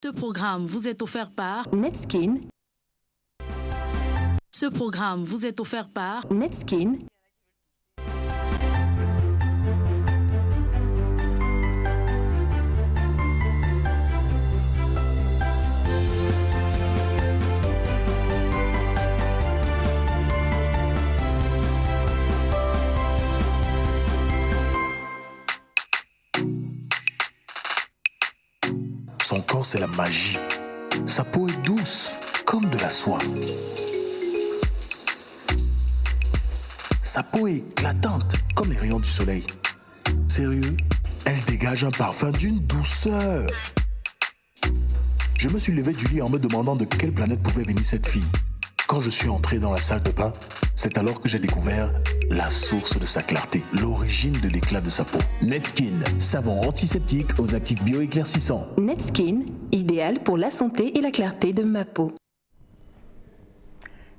Ce programme vous est offert par Netskin. Ce programme vous est offert par Netskin. Son corps, c'est la magie. Sa peau est douce, comme de la soie. Sa peau est éclatante, comme les rayons du soleil. Sérieux, elle dégage un parfum d'une douceur. Je me suis levé du lit en me demandant de quelle planète pouvait venir cette fille. Quand je suis entré dans la salle de bain, c'est alors que j'ai découvert la source de sa clarté, l'origine de l'éclat de sa peau. Netskin, savon antiseptique aux actifs bioéclaircissants. Netskin, idéal pour la santé et la clarté de ma peau.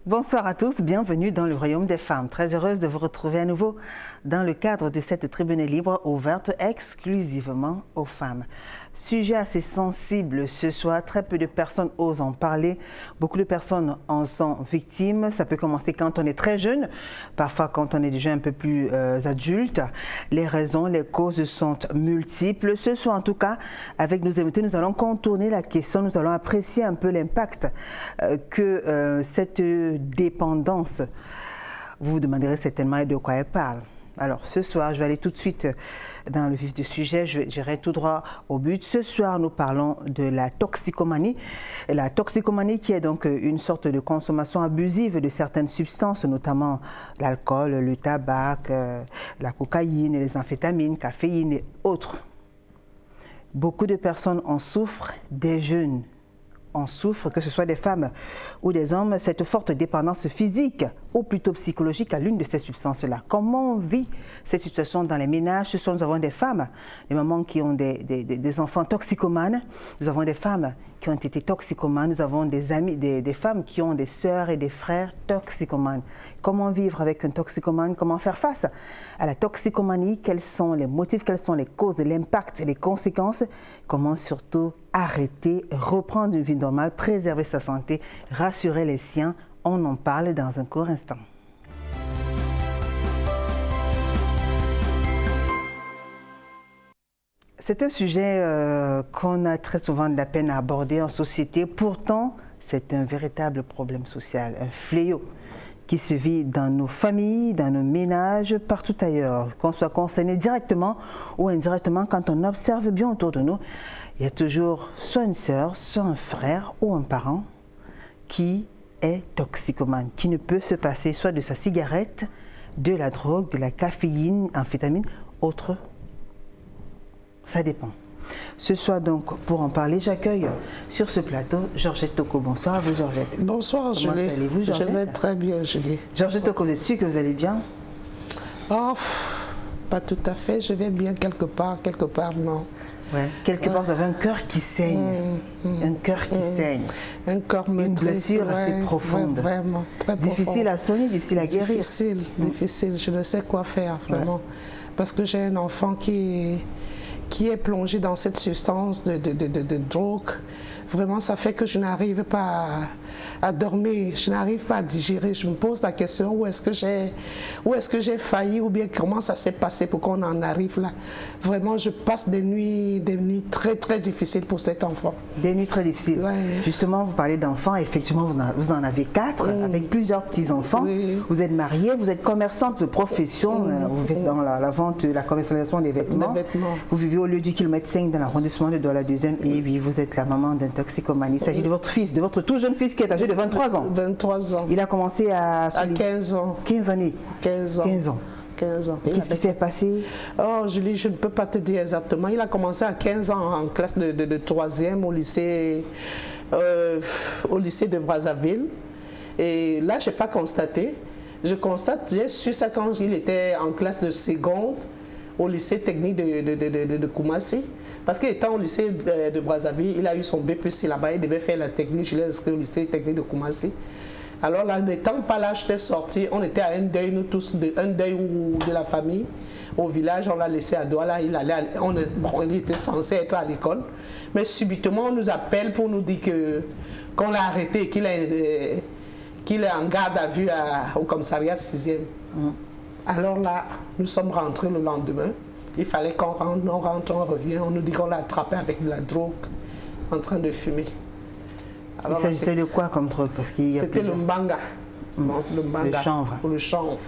Bonsoir à tous, bienvenue dans le Royaume des femmes. Très heureuse de vous retrouver à nouveau dans le cadre de cette tribune libre ouverte exclusivement aux femmes. Sujet assez sensible ce soir, très peu de personnes osent en parler. Beaucoup de personnes en sont victimes. Ça peut commencer quand on est très jeune, parfois quand on est déjà un peu plus adulte. Les raisons, les causes sont multiples. Ce soir en tout cas, avec nos invités, nous allons contourner la question, nous allons apprécier un peu l'impact que cette dépendance, vous vous demanderez certainement de quoi elle parle. Alors ce soir, je vais aller tout de suite dans le vif du sujet, j'irai tout droit au but. Ce soir, nous parlons de la toxicomanie. Et la toxicomanie qui est donc une sorte de consommation abusive de certaines substances, notamment l'alcool, le tabac, la cocaïne, les amphétamines, caféine et autres. Beaucoup de personnes en souffrent, des jeunes en souffrent, que ce soit des femmes ou des hommes, cette forte dépendance physique ou plutôt psychologique à l'une de ces substances-là. Comment on vit cette situation dans les ménages? Ce sont, nous avons des femmes, des mamans qui ont des enfants toxicomanes, nous avons des femmes qui ont été toxicomanes, nous avons des amis, des femmes qui ont des sœurs et des frères toxicomanes. Comment vivre avec un toxicomane? Comment faire face à la toxicomanie? Quels sont les motifs, quelles sont les causes, l'impact et les conséquences? Comment surtout arrêter, reprendre une vie normale, préserver sa santé, rassurer les siens? On en parle dans un court instant. C'est un sujet qu'on a très souvent de la peine à aborder en société. Pourtant, c'est un véritable problème social, un fléau qui se vit dans nos familles, dans nos ménages, partout ailleurs. Qu'on soit concerné directement ou indirectement, quand on observe bien autour de nous, il y a toujours soit une sœur, soit un frère ou un parent qui est toxicomane, qui ne peut se passer soit de sa cigarette, de la drogue, de la caféine, amphétamine, autre. Ça dépend. Ce soir donc, pour en parler, j'accueille sur ce plateau Georgette Toko. Bonsoir à vous, Georgette. Bonsoir, Julie. Comment allez-vous, Georgette? Je vais très bien, Julie. Georgette Toko, vous êtes sûre que vous allez bien? Oh, pas tout à fait. Je vais bien quelque part non. Ouais. Quelque part, vous avez un cœur qui saigne. Un cœur qui saigne. Un corps une blessure assez profonde. Vraiment, très difficile profonde. à soigner, difficile à guérir. Difficile. Je ne sais quoi faire, vraiment. Ouais. Parce que j'ai un enfant qui est plongé dans cette substance de drogue. Vraiment, ça fait que je n'arrive pas à dormir, je n'arrive pas à digérer. Je me pose la question, où est-ce que j'ai failli ou bien comment ça s'est passé pour qu'on en arrive là. Vraiment, je passe des nuits très très difficiles pour cet enfant. Des nuits très difficiles. Ouais. Justement, vous parlez d'enfants, effectivement, vous en avez 4, avec plusieurs petits-enfants. Oui. Vous êtes mariée, vous êtes commerçante de profession, vous êtes dans la vente, la commercialisation des vêtements. Vous vivez au lieu du kilomètre 5 dans l'arrondissement de Douala 2e et oui, vous êtes la maman d'un toxicomane. Il s'agit de votre fils, de votre tout jeune fils qui est âgé de 23 ans. 23 ans. Il a commencé à 15 ans. 15 années. 15 ans. 15 ans. 15 ans. Qu'est-ce qui s'est passé? Oh Julie, je ne peux pas te dire exactement. Il a commencé à 15 ans en classe de 3e au lycée de Brazzaville. Et là, je n'ai pas constaté. J'ai su ça quand il était en classe de seconde au lycée technique de Koumassi. Parce qu'étant au lycée de Brazzaville, il a eu son B+, là-bas, il devait faire la technique, je l'ai inscrit au lycée technique de Koumassi. Alors là, n'étant pas là, j'étais sorti, on était à un deuil, nous tous, un deuil de la famille. Au village, on l'a laissé à Douala, il était censé être à l'école. Mais subitement, on nous appelle pour nous dire qu'on l'a arrêté et qu'il est en garde à vue au commissariat 6e. Alors là, nous sommes rentrés le lendemain. Il fallait qu'on rentre, on revient. On nous dit qu'on l'a attrapé avec de la drogue en train de fumer. Il s'agissait de quoi comme drogue? C'était le mbanga. Le mbanga. Le chanvre. Ou le chanvre.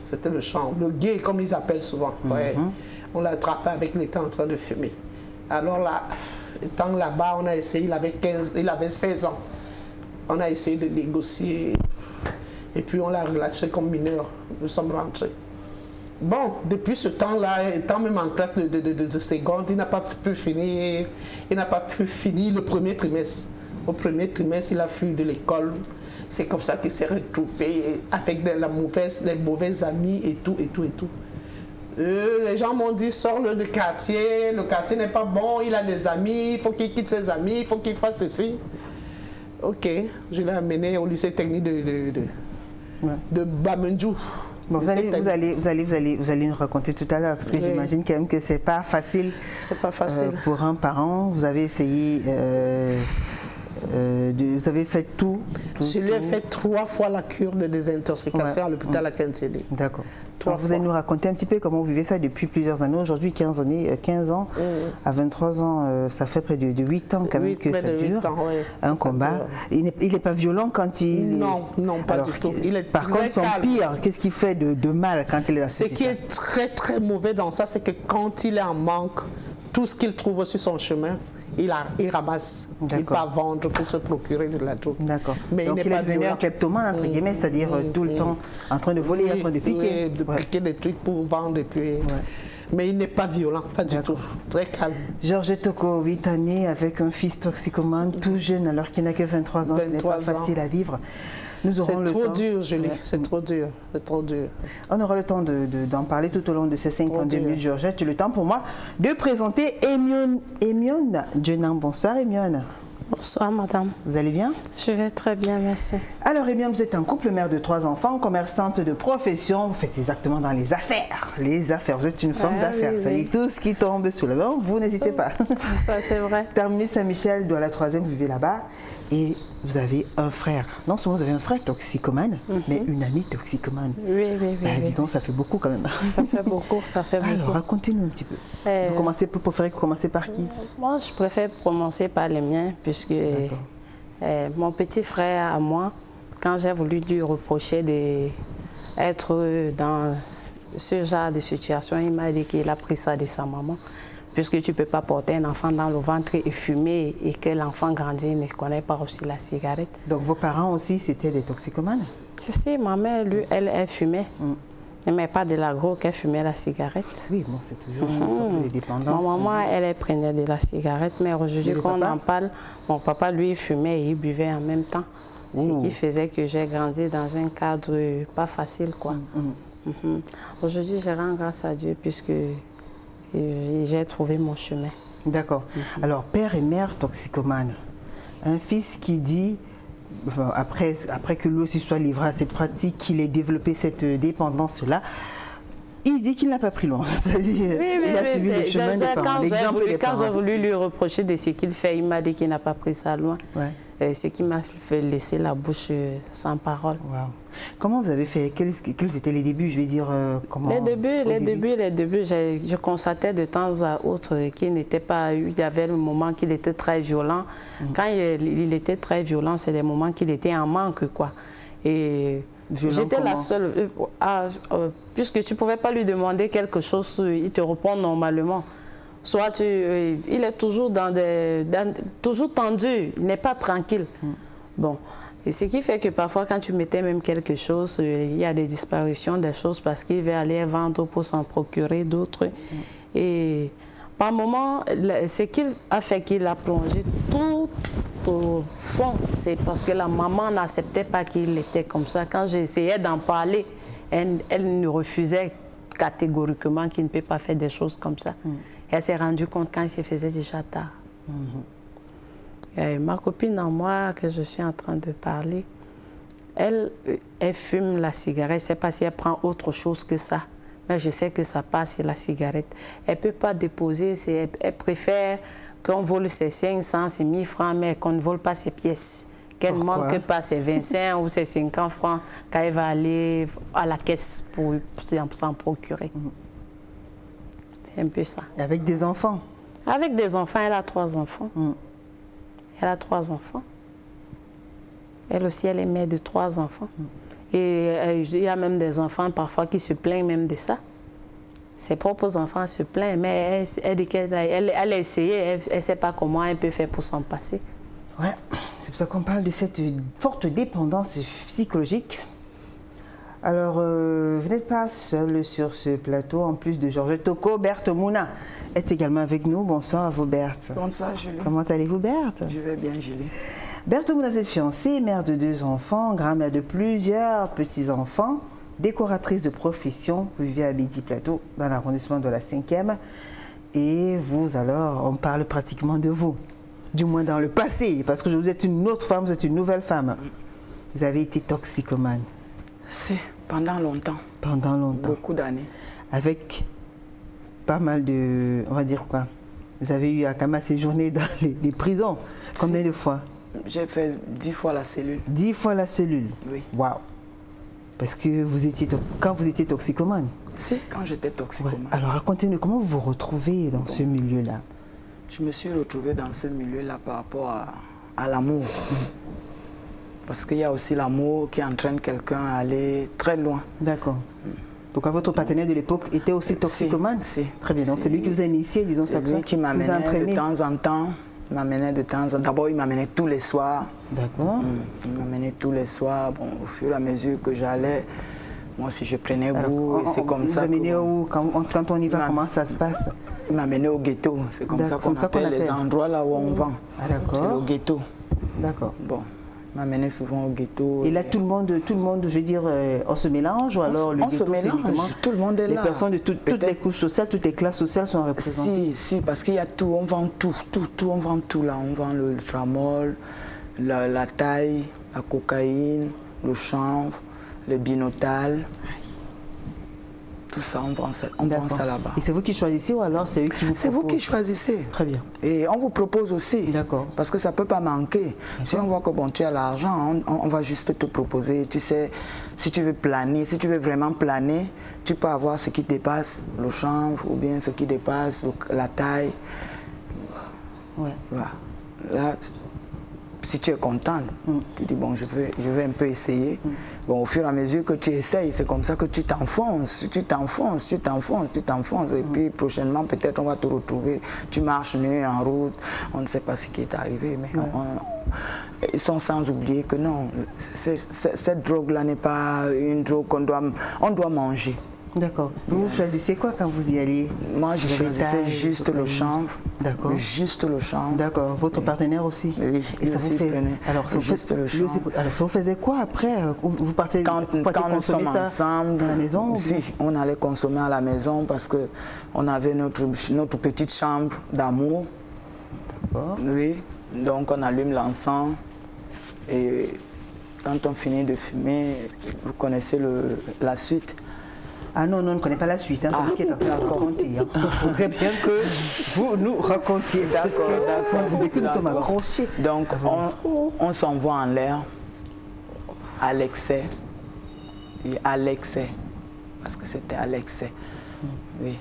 C'était le chanvre. Le gay, comme ils appellent souvent. Ouais. On l'a attrapé avec il était en train de fumer. Alors là, étant là-bas, on a essayé, il avait 16 ans. On a essayé de négocier. Et puis on l'a relâché comme mineur. Nous sommes rentrés. Bon, depuis ce temps-là, étant même en classe de seconde, il n'a pas pu finir. Il n'a pas pu finir le premier trimestre. Au premier trimestre, il a fui de l'école. C'est comme ça qu'il s'est retrouvé avec des mauvais amis et tout. Les gens m'ont dit, sors-le du quartier, le quartier n'est pas bon, il a des amis, il faut qu'il quitte ses amis, il faut qu'il fasse ceci. Ok, je l'ai amené au lycée technique de Bamendjou. Bon, vous allez nous raconter tout à l'heure, parce que j'imagine quand même que c'est pas facile. C'est pas facile. Pour un parent, vous avez essayé, vous avez fait tout. Je lui ai fait 3 fois la cure de désintoxication à l'hôpital à Kentsédé. D'accord. Vous allez nous raconter un petit peu comment vous vivez ça depuis plusieurs années. Aujourd'hui, 15 ans, à 23 ans, ça fait près de 8 ans quand même que ça dure. Un combat. Il n'est pas violent quand il... Non, pas du tout. Il est par contre, son pire, qu'est-ce qu'il fait de mal quand il est là? Ce qui est très très mauvais dans ça, c'est que quand il est en manque, tout ce qu'il trouve sur son chemin, il ramasse, il va vendre pour se procurer de la drogue. D'accord. Mais donc il est devenu un kleptomane, entre guillemets, c'est-à-dire tout le temps en train de voler, en train de piquer. Oui, de piquer des trucs pour vendre et puis... Mais il n'est pas violent, pas du tout. Très calme. Georgette Toko, 8 années, avec un fils toxicomane, tout jeune, alors qu'il n'a que 23 ans, ce n'est pas facile à vivre. C'est trop dur, Julie, c'est trop dur, c'est trop dur. On aura le temps d'en parler tout au long de ces 52 minutes, Georgette. Le temps pour moi de présenter Emione Djenang. Bonsoir, Emione. Bonsoir, madame. Vous allez bien? Je vais très bien, merci. Alors, Emione, vous êtes un couple, mère de 3 enfants, commerçante de profession. Vous faites exactement dans les affaires. Les affaires, vous êtes une femme d'affaires. Ça dit tout ce qui tombe sous la main, vous n'hésitez pas. Ça, c'est vrai. Terminé Saint-Michel, dans la 3e, vous vivez là-bas. Et vous avez un frère. Non seulement vous avez un frère toxicomane, mais une amie toxicomane. Oui. Dis donc, ça fait beaucoup quand même. Ça fait beaucoup, ça fait beaucoup. Alors, racontez-nous un petit peu. Vous préférez commencer par qui? Moi, je préfère commencer par les miens, puisque mon petit frère à moi, quand j'ai voulu lui reprocher d'être dans ce genre de situation, il m'a dit qu'il a pris ça de sa maman. Puisque tu ne peux pas porter un enfant dans le ventre et fumer et que l'enfant grandit et ne connaît pas aussi la cigarette. Donc vos parents aussi, c'était des toxicomanes? Si, ma mère, lui, elle fumait. Mais pas de la drogue, elle fumait la cigarette. Oui, bon, c'est toujours les dépendances. Ma maman, elle prenait de la cigarette, mais aujourd'hui, quand on en parle, mon papa, lui, fumait et il buvait en même temps. Ce qui faisait que j'ai grandi dans un cadre pas facile, quoi. Aujourd'hui, je rends grâce à Dieu puisque... j'ai trouvé mon chemin. D'accord. Alors, père et mère toxicomanes. Un fils qui dit, après que lui aussi soit livré à cette pratique, qu'il ait développé cette dépendance-là, il dit qu'il n'a pas pris loin. C'est-à-dire, il a suivi le chemin des parents. Quand j'ai voulu lui reprocher de ce qu'il fait, il m'a dit qu'il n'a pas pris ça loin. Ce qui m'a fait laisser la bouche sans parole. Wow. Comment vous avez fait? Quels étaient les débuts? Je vais dire comment. Les débuts, je constatais de temps à autre qu'il n'était pas. Il y avait le moment qu'il était très violent. Quand il était très violent, c'est des moments qu'il était en manque, quoi. Et j'étais la seule. Puisque tu ne pouvais pas lui demander quelque chose, il te répond normalement. Soit il est toujours toujours tendu, il n'est pas tranquille. Bon. Et ce qui fait que parfois, quand tu mettais même quelque chose, il y a des disparitions des choses parce qu'il va aller vendre pour s'en procurer d'autres. Et par moment, ce qu'il a fait qu'il a plongé tout au fond, c'est parce que la maman n'acceptait pas qu'il était comme ça. Quand j'essayais d'en parler, elle nous refusait catégoriquement qu'il ne peut pas faire des choses comme ça. Elle s'est rendue compte quand il se faisait déjà tard. Ma copine en moi, que je suis en train de parler, elle fume la cigarette. Je ne sais pas si elle prend autre chose que ça. Mais je sais que ça passe sur la cigarette. Elle ne peut pas déposer, elle préfère qu'on vole ses 500, ses 1000 francs, mais qu'on ne vole pas ses pièces. Qu'elle ne manque pas ses 25 ou ses 50 francs quand elle va aller à la caisse pour s'en procurer. C'est un peu ça. Et avec des enfants? Avec des enfants, elle a 3 enfants. Elle a 3 enfants. Elle aussi, elle est mère de 3 enfants. Et il y a même des enfants parfois qui se plaignent même de ça. Ses propres enfants se plaignent, mais elle dit qu'elle a essayé, elle ne sait pas comment elle peut faire pour s'en passer. Ouais, c'est pour ça qu'on parle de cette forte dépendance psychologique. Alors, vous n'êtes pas seul sur ce plateau, en plus de Georges Toko, Berthe Mouna est également avec nous. Bonsoir à vous, Berthe. Bonsoir, Julie. Comment allez-vous, Berthe? Je vais bien, Julie. Berthe Mouna, vous êtes fiancée, mère de 2 enfants, grand-mère de plusieurs petits-enfants, décoratrice de profession, vous vivez à Midi Plateau, dans l'arrondissement de la 5e. Et vous, alors, on parle pratiquement de vous, du moins dans le passé, parce que vous êtes une autre femme, vous êtes une nouvelle femme. Vous avez été toxicomane. Si, pendant longtemps. Pendant longtemps. Beaucoup d'années. Avec pas mal de, on va dire quoi, vous avez eu à quand même séjourner dans les prisons. Combien de fois? J'ai fait 10 fois la cellule. 10 fois la cellule? Oui. Waouh! Parce que vous étiez, quand vous étiez toxicomane? Si, quand j'étais toxicomane. Ouais. Alors racontez-nous, comment vous vous retrouvez dans ce milieu-là? Je me suis retrouvée dans ce milieu-là par rapport à l'amour. Parce qu'il y a aussi l'amour qui entraîne quelqu'un à aller très loin. D'accord. Donc votre partenaire de l'époque était aussi toxicomane? Si. Très bien, donc c'est lui qui vous a initié, disons ça. C'est lui qui m'amenait de temps en temps. D'abord, il m'amenait tous les soirs. D'accord. Il m'amenait tous les soirs. Bon, au fur et à mesure que j'allais, moi aussi je prenais goût. C'est comme ça. Vous amenez où quand on y va, comment ça se passe? Il m'amenait au ghetto. C'est comme ça qu'on appelle les endroits là où on vend. Ah, d'accord. C'est le ghetto. D'accord. Bon, il m'amenait souvent au ghetto. Et là, tout le monde, je veux dire, on se mélange ou alors le ghetto, se mélange, tout le monde est là. Les personnes de toutes les couches sociales, toutes les classes sociales sont représentées. Si, parce qu'il y a tout, on vend tout, on vend tout là. On vend le tramol, la taille, la cocaïne, le chanvre, le binotal. Tout ça, on vend ça là-bas. Et c'est vous qui choisissez ou alors c'est eux qui vous proposent? C'est vous qui choisissez. Très bien. Et on vous propose aussi. D'accord. Parce que ça ne peut pas manquer. Si on voit que bon, tu as l'argent, on va juste te proposer. Tu sais, si tu veux planer, si tu veux vraiment planer, tu peux avoir ce qui dépasse le chanvre ou bien ce qui dépasse la taille. Ouais. Voilà. Là, si tu es contente, tu dis bon, je vais un peu essayer. Bon, au fur et à mesure que tu essayes, c'est comme ça que tu t'enfonces. Et puis prochainement, peut-être on va te retrouver. Tu marches nu en route, on ne sait pas ce qui est arrivé, mais ils sont sans oublier que non, cette drogue-là n'est pas une drogue qu'on doit manger. D'accord. Vous choisissez quoi quand vous y alliez? Moi, je choisissais juste le chanvre. D'accord. Juste le chanvre. D'accord. Votre partenaire aussi? Oui, et ça vous fait... Alors, juste le chanvre. Alors, ça vous faisait quoi après? Vous partez quand nous sommes ensemble dans la maison? Si, on allait consommer à la maison parce qu'on avait notre petite chambre d'amour. D'accord. Oui. Donc, on allume l'encens et quand on finit de fumer, vous connaissez la suite. Ah non, on ne connaît pas la suite, c'est vous qui êtes en train de raconter. Il faudrait bien que vous nous racontiez. D'accord. Vous écoutez, nous sommes accrochés. Donc, on s'envoie en l'air à l'excès. Et à l'excès. Parce que c'était à l'excès. Oui,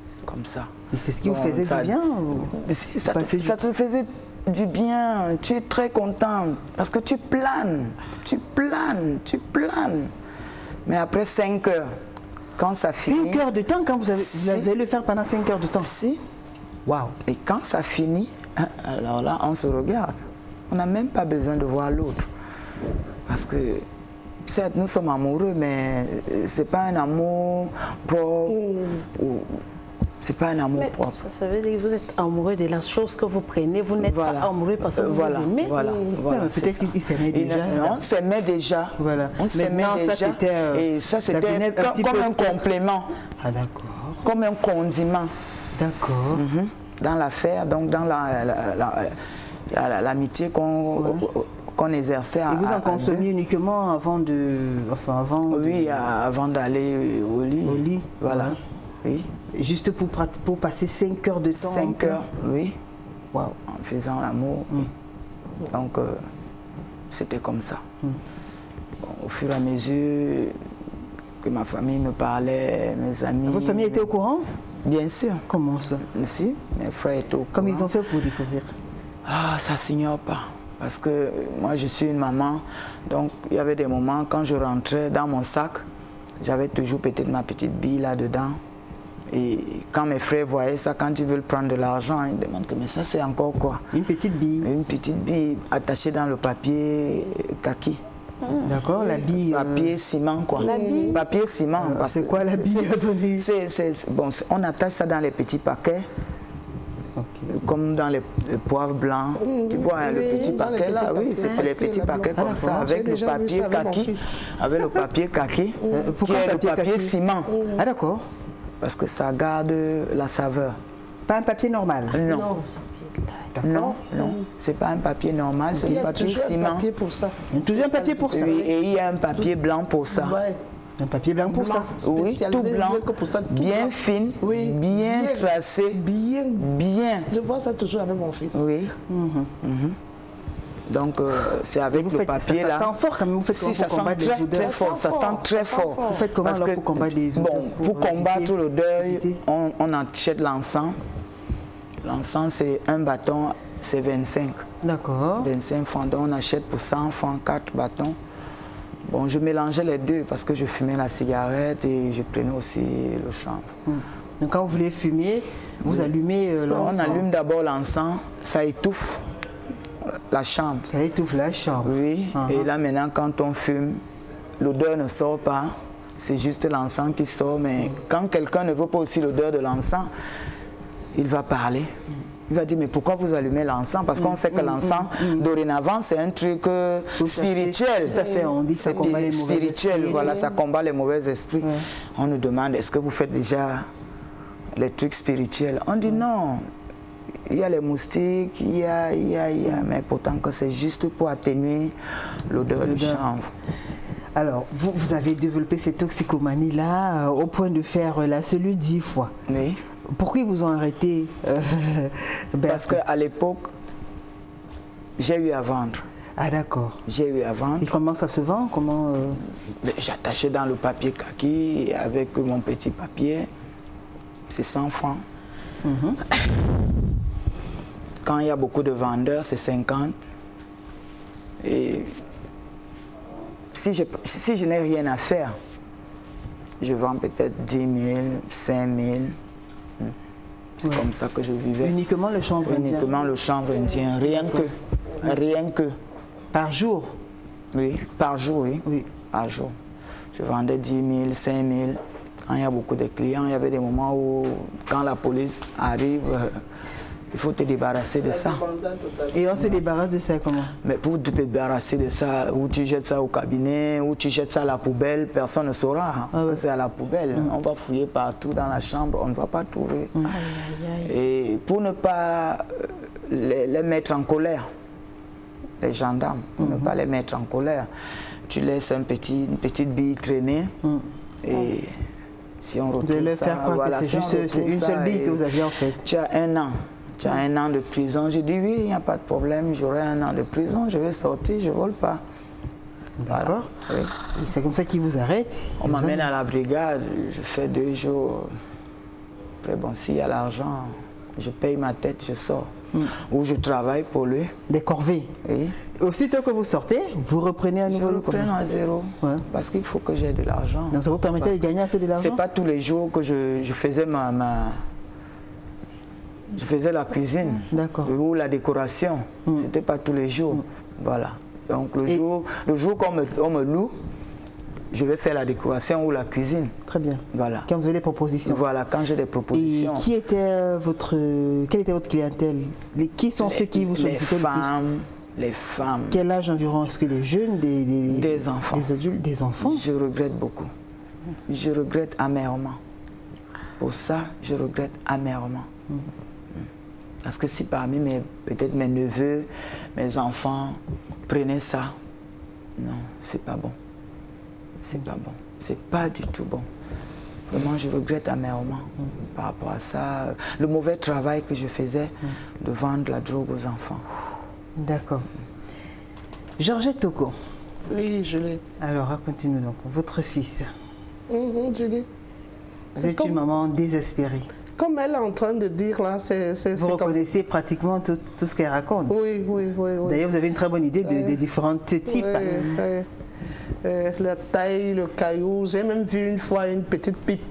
c'est comme ça. Et c'est ce qui vous faisait du bien ça te faisait du bien. Tu es très contente parce que tu planes. Mais après 5 heures, quand ça finit... 5 heures de temps, quand vous allez le faire pendant 5 heures de temps? Si. Waouh. Et quand ça finit, alors là, on se regarde. On n'a même pas besoin de voir l'autre. Parce que, certes, nous sommes amoureux, mais ce n'est pas un amour propre. C'est pas un amour propre. Ça veut dire que vous êtes amoureux de la chose que vous prenez. Vous n'êtes pas amoureux parce que vous aimez. Voilà. Peut-être qu'ils s'aimaient déjà. On s'aimait déjà. Voilà. On s'aimait déjà. Et ça, c'était comme un complément. Ah, d'accord. Comme un condiment. D'accord. Dans l'affaire, donc dans l'amitié qu'on qu'on exerçait à Et vous en à consommiez uniquement avant de... Enfin, avant... Oui, avant d'aller au lit. Au lit, Voilà, ouais. oui. Juste pour passer 5 heures de temps. 5 heures, oui. Waouh. En faisant l'amour. Oui. Donc, c'était comme ça. Bon, au fur et à mesure que ma famille me parlait, mes amis... Votre famille était au courant? Bien sûr. Comment ça? Si, mes frères étaient au courant. Comme ils ont fait pour découvrir? Ah, ça s'ignore pas. Parce que moi, je suis une maman. Donc, il y avait des moments, quand je rentrais dans mon sac, j'avais toujours peut-être ma petite bille là-dedans. Et quand mes frères voyaient ça, quand ils veulent prendre de l'argent, ils demandent que mais ça, c'est encore quoi? Une petite bille? Une petite bille attachée dans le papier kaki. D'accord, la bille... Papier ciment, quoi. La bille? Papier ciment. C'est quoi la bille à donner? Bon, on attache ça dans les petits paquets. Comme dans les poivres blancs, tu vois le petit paquet là, oui, c'est les petits paquets comme ça, avec le papier kaki, avec le papier kaki, qui est le papier ciment. Ah d'accord. Parce que ça garde la saveur. Pas un papier normal? Non. Non, non, c'est pas un papier normal, c'est un papier ciment. Il y a toujours un papier pour ça. Toujours un papier pour ça? Oui, et il y a un papier blanc pour ça. Ouais. Un papier blanc pour ça? Oui, tout blanc, bien fine, bien tracé, bien. Je vois ça toujours avec mon fils. Oui. Donc, c'est avec le papier là. Ça sent fort quand même, vous faites comment pour combattre les odeurs? Très fort, ça sent très fort. Vous faites comment alors pour combattre les odeurs? Bon, pour combattre l'odeur, on achète l'encens. L'encens, c'est un bâton, c'est 25. D'accord. 25 francs, donc on achète pour 100 francs 4 bâtons. Bon, je mélangeais les deux parce que je fumais la cigarette et je prenais aussi le chanvre. Donc quand vous voulez fumer, vous allumez l'encens? On allume d'abord l'encens, ça étouffe la chambre. Ça étouffe la chambre? Oui, et là maintenant quand on fume, l'odeur ne sort pas, c'est juste l'encens qui sort, mais quand quelqu'un ne veut pas aussi l'odeur de l'encens, il va parler. Il va dire, mais pourquoi vous allumez l'encens? Parce qu'on sait que l'encens, dorénavant, c'est un truc spirituel. Tout à fait, on dit que ça combat les mauvais spirituel, esprits. voilà, ça combat les mauvais esprits. On nous demande, est-ce que vous faites déjà les trucs spirituels? On dit non. Il y a les moustiques, il y a, mais pourtant que c'est juste pour atténuer l'odeur du chanvre. Alors, vous avez développé cette toxicomanie-là au point de faire la cellule 10 fois. Oui. Pourquoi ils vous ont arrêté, Parce qu'à l'époque, j'ai eu à vendre. Ah d'accord. J'ai eu à vendre. Et comment ça se vend? Comment J'attachais dans le papier kaki avec mon petit papier. C'est 100 francs. Quand il y a beaucoup de vendeurs, c'est 50. Et si je n'ai rien à faire, je vends peut-être 10 000, 5 000. C'est comme ça que je vivais. Uniquement le chanvre indien? Uniquement le chanvre indien, rien que. Rien que. Par jour? Oui, par jour, oui. Oui. Par jour. Je vendais 10 000, 5 000. Quand il y a beaucoup de clients, il y avait des moments où, quand la police arrive, il faut te débarrasser de ça. Et on se débarrasse de ça comment? Mais pour te débarrasser de ça, ou tu jettes ça au cabinet, ou tu jettes ça à la poubelle, personne ne saura. C'est à la poubelle. On va fouiller partout dans la chambre, on ne va pas trouver. Et pour ne pas les mettre en colère, les gendarmes, pour ne pas les mettre en colère, tu laisses une petite bille traîner et si on retrouve de ça, faire quoi, voilà, c'est une seule bille que vous aviez en fait. Tu as 1 an. Tu as 1 an de prison. Je dis oui, il n'y a pas de problème, j'aurai 1 an de prison, je vais sortir, je ne vole pas. D'accord. Voilà. Oui. C'est comme ça qu'ils vous arrêtent? On m'amène à la brigade, je fais 2 jours. Après, bon, s'il y a l'argent, je paye ma tête, je sors. Ou je travaille pour lui. Des corvées? Oui. Aussitôt que vous sortez, vous reprenez à nouveau je le reprends à zéro. Ouais. Parce qu'il faut que j'ai de l'argent. Donc ça vous permettait de gagner assez de l'argent? C'est pas tous les jours que je faisais je faisais la cuisine. D'accord. Ou la décoration. C'était pas tous les jours. Voilà. Donc le jour qu'on me loue, je vais faire la décoration ou la cuisine. Très bien. Voilà. Quand vous avez des propositions. Voilà, quand j'ai des propositions. Et quelle était votre clientèle? Qui sont ceux qui vous sollicitaient le plus? Les femmes. Quel âge environ? Est-ce que les jeunes, des enfants? Des adultes, des enfants? Je regrette beaucoup. Je regrette amèrement. Pour ça, je regrette amèrement. Parce que si parmi peut-être mes neveux, mes enfants, prenez ça. Non, c'est pas bon. C'est pas bon. C'est pas du tout bon. Vraiment, je regrette amèrement par rapport à ça. Le mauvais travail que je faisais de vendre la drogue aux enfants. D'accord. Georgette Toko. Oui, Julie. Alors, racontez-nous donc, votre fils. Julie. Vous êtes une maman désespérée. Comme elle est en train de dire là, c'est Vous reconnaissez pratiquement tout ce qu'elle raconte. Oui. D'ailleurs, vous avez une très bonne idée des différents types. La taille, le caillou. J'ai même vu une fois une petite pipe.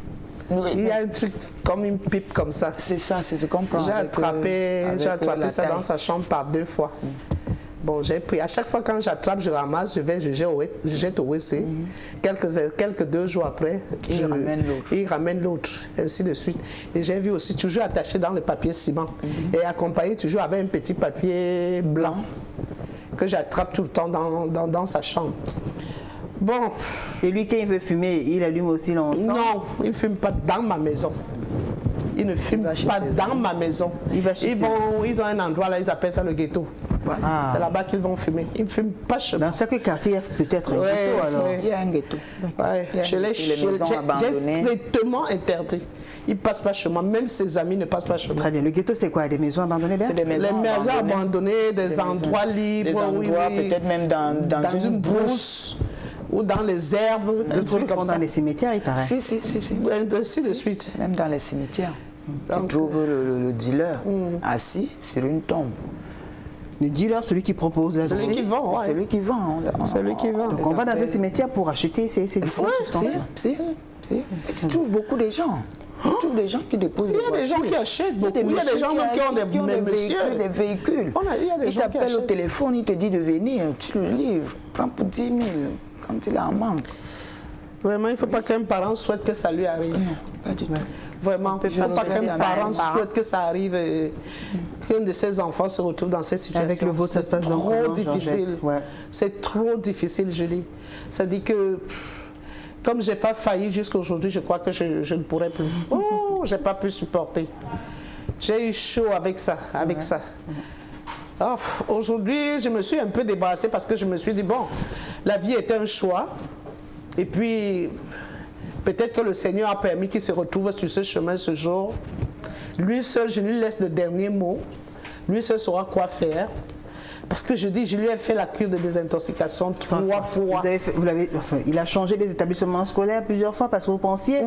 Oui, il y a un truc comme une pipe comme ça. C'est ça, c'est ce qu'on prend. J'ai attrapé ça taille. dans sa chambre par 2 fois. Bon, j'ai pris. À chaque fois quand j'attrape, je ramasse, je jette au WC. Quelques 2 jours après, il ramène l'autre, ainsi de suite. Et j'ai vu aussi toujours attaché dans le papier ciment et accompagné toujours avec un petit papier blanc que j'attrape tout le temps dans sa chambre. Bon. Et lui, quand il veut fumer, il allume aussi l'encens? Non, il ne fume pas dans ma maison. Il ne fume pas dans ma maison. Ils ont un endroit là, ils appellent ça le ghetto. Ah. C'est là-bas qu'ils vont fumer. Ils ne fument pas chez moi. Dans chaque quartier, il y a peut-être un ghetto alors. Il y a un ghetto. J'ai strictement interdit. Ils ne passent pas chez moi. Même ses amis ne passent pas chez moi. Très bien. Le ghetto, c'est quoi? Des maisons abandonnées? Les maisons abandonnées, des endroits libres. Peut-être même dans une brousse. Ou dans les herbes. D'autres le font dans les cimetières, il paraît. Si. Ainsi de suite. Même dans les cimetières. Tu trouves le dealer assis sur une tombe. Le dealer, celui qui propose la Celui qui vend, ouais. Celui qui vend. Celui qui vend. Donc on va dans un cimetière pour acheter ces différentes substances. Et tu trouves beaucoup de gens. Tu trouves des gens qui déposent des voitures. Il y a des gens qui achètent beaucoup. Il y a des gens qui ont des véhicules. Il t'appelle au téléphone, il te dit de venir. Tu le livres. Prends pour 10 000 quand il en manque. Vraiment, il ne faut pas qu'un parent souhaite que ça lui arrive. Non, pas du tout. Vraiment, il ne faut pas qu'un parent souhaite que ça arrive et qu'un de ses enfants se retrouve dans cette situation. Avec le vôtre, ça se passe trop difficile. C'est trop difficile, Julie. Ça dit que, comme je n'ai pas failli jusqu'à aujourd'hui, je crois que je ne pourrais plus. Oh, je n'ai pas pu supporter. J'ai eu chaud avec ça. Oh, aujourd'hui, je me suis un peu débarrassée parce que je me suis dit, bon, la vie est un choix. Et puis, peut-être que le Seigneur a permis qu'il se retrouve sur ce chemin ce jour. Lui seul, je lui laisse le dernier mot. Lui seul saura quoi faire. Parce que je lui ai fait la cure de désintoxication 3 fois. Il a changé les établissements scolaires plusieurs fois parce que vous pensiez que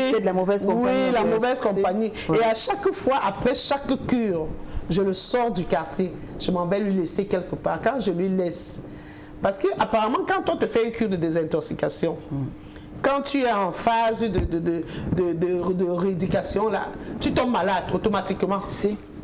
c'était de la mauvaise compagnie. Oui, la mauvaise compagnie. Et à chaque fois, après chaque cure, je le sors du quartier. Je m'en vais lui laisser quelque part. Quand je lui laisse... Parce qu'apparemment, quand on te fait une cure de désintoxication, quand tu es en phase de rééducation, là, tu tombes malade automatiquement.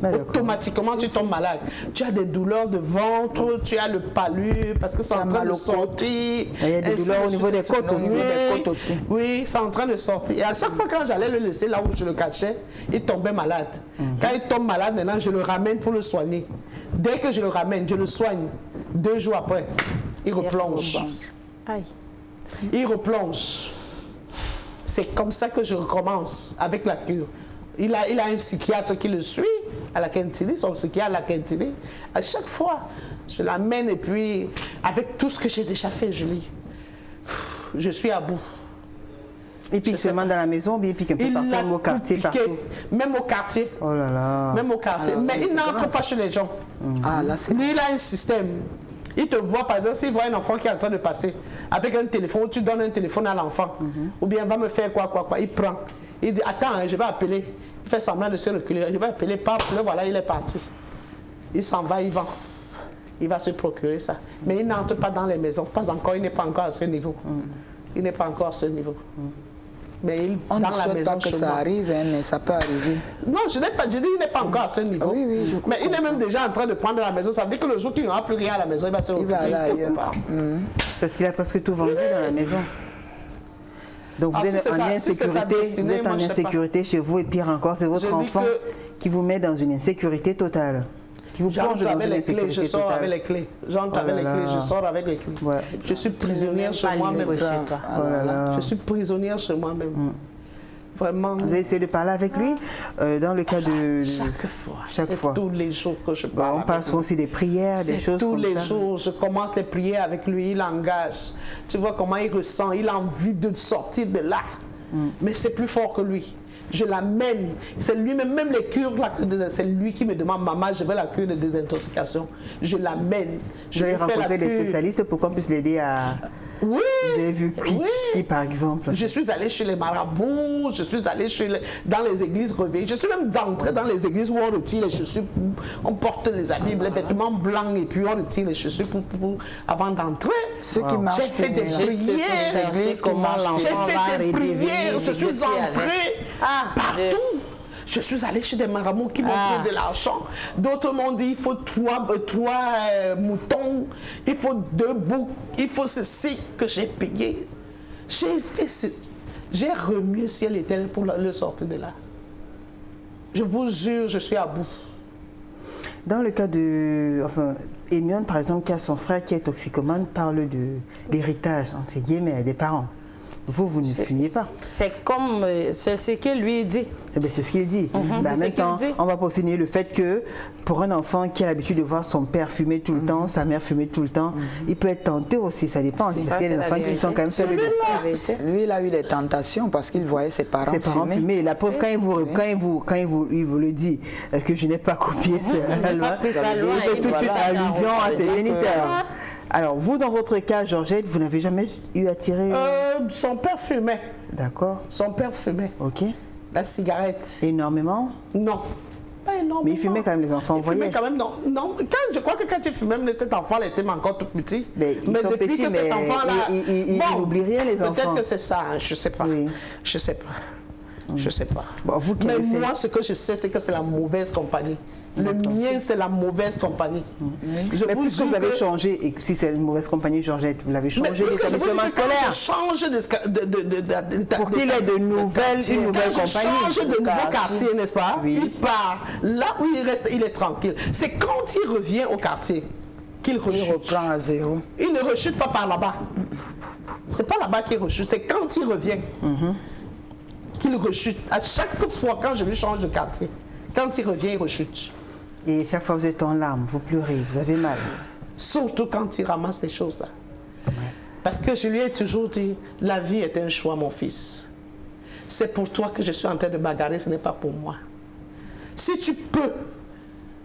Automatiquement, tu tombes malade. Tu as des douleurs de ventre, tu as le palu, parce que c'est en train de sortir. Il y a des douleurs au niveau des côtes aussi. Oui, c'est en train de sortir. Et à chaque fois, quand j'allais le laisser là où je le cachais, il tombait malade. Quand il tombe malade, maintenant, je le ramène pour le soigner. Dès que je le ramène, je le soigne. 2 jours après, il replonge. Il replonge. C'est comme ça que je recommence avec la cure. Il a un psychiatre qui le suit à la Quintilie, son psychiatre à la Quintilie. À chaque fois, je l'amène et puis, avec tout ce que j'ai déjà fait, je suis à bout. Il pique seulement dans la maison, bien il pique un peu partout, même au quartier, partout. Même au quartier. Oh là là. Même au quartier. Alors, mais il n'entre pas chez les gens. Ah, là, lui, il a un système. Il te voit, par exemple, s'il voit un enfant qui est en train de passer avec un téléphone, tu donnes un téléphone à l'enfant, ou bien va me faire quoi, il prend. Il dit, attends, je vais appeler. Il fait semblant de se reculer. Je vais appeler, le voilà, il est parti. Il s'en va, il va. Il va se procurer ça. Mais il n'entre pas dans les maisons. Pas encore, il n'est pas encore à ce niveau. Il n'est pas encore à ce niveau. Mais on ne souhaite pas que ça arrive, hein, mais ça peut arriver. Non, je dis qu'il n'est pas encore à ce niveau. Oui, je mais il est même déjà en train de prendre la maison. Ça veut dire que le jour qu'il n'y aura plus rien à la maison, il va se retrouver quelque part. Parce qu'il a presque tout vendu dans la maison. Donc vous êtes en insécurité, vous êtes en insécurité chez vous et pire encore, c'est votre enfant qui vous met dans une insécurité totale. Qui vous plonge dans une insécurité je sors avec les clés. J'entre avec les clés, je sors avec les clés. Je suis prisonnière chez moi-même. Je suis prisonnière chez moi-même. Vraiment. Vous avez essayé de parler avec lui dans le cas de... Chaque fois. Chaque C'est fois. tous les jours que je Bon, parle. on parle souvent aussi des prières, des choses tous comme les ça. jours. Je commence les prières avec lui, il engage. Tu vois comment il ressent, il a envie de sortir de là. Mais c'est plus fort que lui. Je l'amène. C'est lui-même, même les cures, c'est lui qui me demande, maman, je veux la cure de désintoxication. Je l'amène. Je vais rencontrer des spécialistes pour qu'on puisse l'aider à... Oui. Vous avez vu qui, par exemple? Je suis allée chez les marabouts, je suis allée dans les églises réveillées. Je suis même entrée dans les églises où on retire les chaussures, on porte les habits, les vêtements blancs et puis on retire les chaussures avant d'entrer. Ce qui marche. J'ai fait des prières. J'ai fait des prières. Je suis entrée partout. Je suis allée chez des marabouts qui m'ont pris de l'argent. D'autres m'ont dit, il faut trois moutons, il faut 2 boucs, il faut ceci que j'ai payé. J'ai remué ciel et terre pour le sortir de là. Je vous jure, je suis à bout. Dans le cas de... Enfin, Emion, par exemple, qui a son frère qui est toxicomane, parle de l'héritage, entre guillemets, des parents. Vous ne fumez pas. C'est comme... c'est ce qu'il lui dit. Eh bien, c'est ce qu'il dit. Mais en même temps, on va pas signer le fait que pour un enfant qui a l'habitude de voir son père fumer tout le temps, sa mère fumer tout le temps, il peut être tenté aussi, ça dépend. Parce qu'il y a des enfants qui sont quand même faibles de ça. Lui, il a eu des tentations parce qu'il voyait ses parents fumer. La preuve, quand il vous le dit que je n'ai pas copié la loi, il fait tout de suite allusion à ses géniteurs. Alors, vous, dans votre cas, Georgette, vous n'avez jamais eu à tirer... Son père fumait. D'accord. Son père fumait. Ok. La cigarette. Énormément? Non. Pas énormément. Mais il fumait quand même, les enfants, vous voyez? Il fumait quand même, non. Je crois que quand il fumait, même cet enfant, il était encore tout petit. Mais depuis petits, que cet enfant-là... Il n'oublie rien, les enfants. Peut-être que c'est ça, hein, je ne sais pas. Oui. Je ne sais pas. Je ne sais pas. Bon, vous qui mais avez fait... moi, ce que je sais, c'est que c'est la mauvaise compagnie. Le mien, c'est la mauvaise compagnie. Mais puisque vous avez changé, et si c'est une mauvaise compagnie, Georgette, vous l'avez changé d'établissement scolaire. Je change pour qu'il ait une nouvelle compagnie. Change de nouveau quartier, n'est-ce pas? Oui. Il part. Là où il reste, il est tranquille. C'est quand il revient au quartier qu'il rechute. Il reprend à zéro. Il ne rechute pas par là-bas. C'est pas là-bas qu'il rechute, c'est quand il revient qu'il rechute. À chaque fois, quand je lui change de quartier, quand il revient, il rechute. Et chaque fois, vous êtes en larmes, vous pleurez, vous avez mal. Surtout quand il ramasse les choses-là. Ouais. Parce que je lui ai toujours dit, la vie est un choix, mon fils. C'est pour toi que je suis en train de bagarrer, ce n'est pas pour moi. Si tu peux,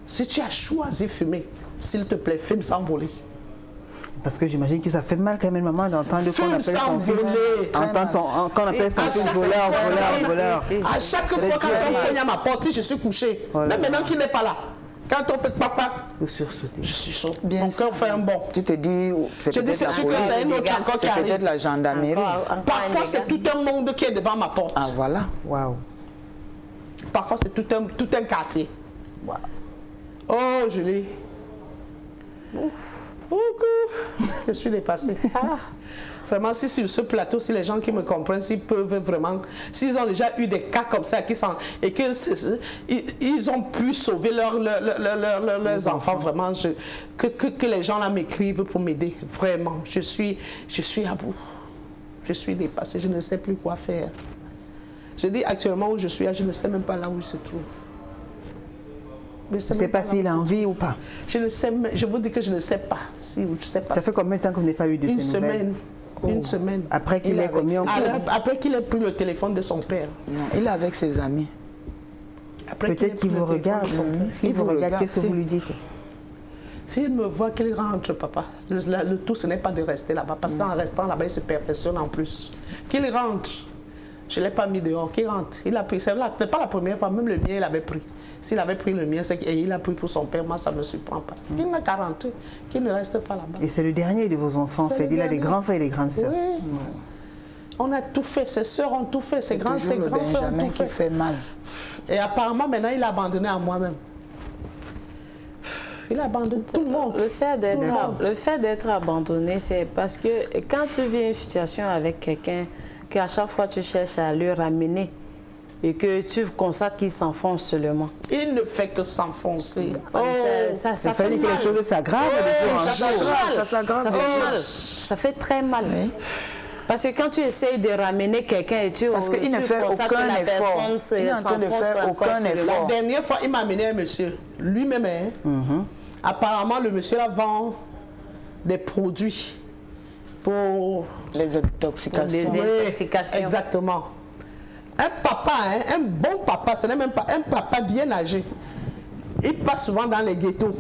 si tu as choisi fumer, s'il te plaît, fume sans voler. Parce que j'imagine que ça fait mal quand même, maman, d'entendre qu'on appelle son fils, qu'on appelle son fils voleur. À chaque fois quand on cogne à ma porte, si je suis couché, là maintenant qu'il n'est pas là, quand on fait papa, vous sursautez. Je suis sauté. Mon cœur fait un bond. Tu te dis, c'est peut-être la gendarmerie. Parfois, c'est tout un monde qui est devant ma porte. Ah, voilà. Waouh. Parfois, c'est tout un quartier. Wow. Oh, Julie. Je suis dépassée. Vraiment, si sur ce plateau, si les gens qui me comprennent, s'ils peuvent vraiment, s'ils ont déjà eu des cas comme ça et qu'ils ont pu sauver leurs enfants, vraiment, que les gens là m'écrivent pour m'aider. Vraiment, je suis à bout. Je suis dépassée, je ne sais plus quoi faire. Je dis actuellement où je suis, je ne sais même pas là où il se trouve. Je ne sais pas s'il a envie ou pas. Je ne sais, je vous dis que je ne sais pas. Si, je sais pas. Ça fait combien de temps que vous n'avez pas eu de ces nouvelles? Semaine. Une semaine. Après qu'il ait commis en cours. Après qu'il ait pris le téléphone de son père. Non, il est avec ses amis. Peut-être qu'il vous regarde. S'il vous regarde, qu'est-ce que vous lui dites? S'il me voit qu'il rentre, papa, le tout, ce n'est pas de rester là-bas. Parce qu'en restant là-bas, il se perfectionne en plus. Qu'il rentre. Je ne l'ai pas mis dehors. Qu'il rentre. Il a pris. Ce n'est pas la première fois. Même le mien, il avait pris. S'il avait pris le mien, et il a pris pour son père, moi, ça ne me surprend pas. Parce qu'il n'a qu'à rentrer, qu'il ne reste pas là-bas. Et c'est le dernier de vos enfants, en fait. Il a des grands frères et des grandes sœurs. Oui. On a tout fait. Ses sœurs ont tout fait. Ses grands frères ont tout fait. Qui fait mal. Et apparemment, maintenant, il a abandonné à moi-même. Il a abandonné tout le monde. Le fait d'être abandonné, c'est parce que quand tu vis une situation avec quelqu'un, qu'à chaque fois tu cherches à le ramener, et que tu constates qu'il s'enfonce seulement. Il ne fait que s'enfoncer. Ça fait que les choses s'aggravent. Ça fait mal. Ça fait très mal. Oui. Parce que quand tu essayes de ramener quelqu'un et tu Parce qu'il ne fait aucun effort. Il est en train de faire aucun effort. La dernière fois, il m'a amené un monsieur, lui-même. Apparemment, le monsieur là vend des produits pour les intoxications. Les intoxications. Exactement. Un papa, un bon papa, ce n'est même pas un papa bien âgé. Il passe souvent dans les ghettos.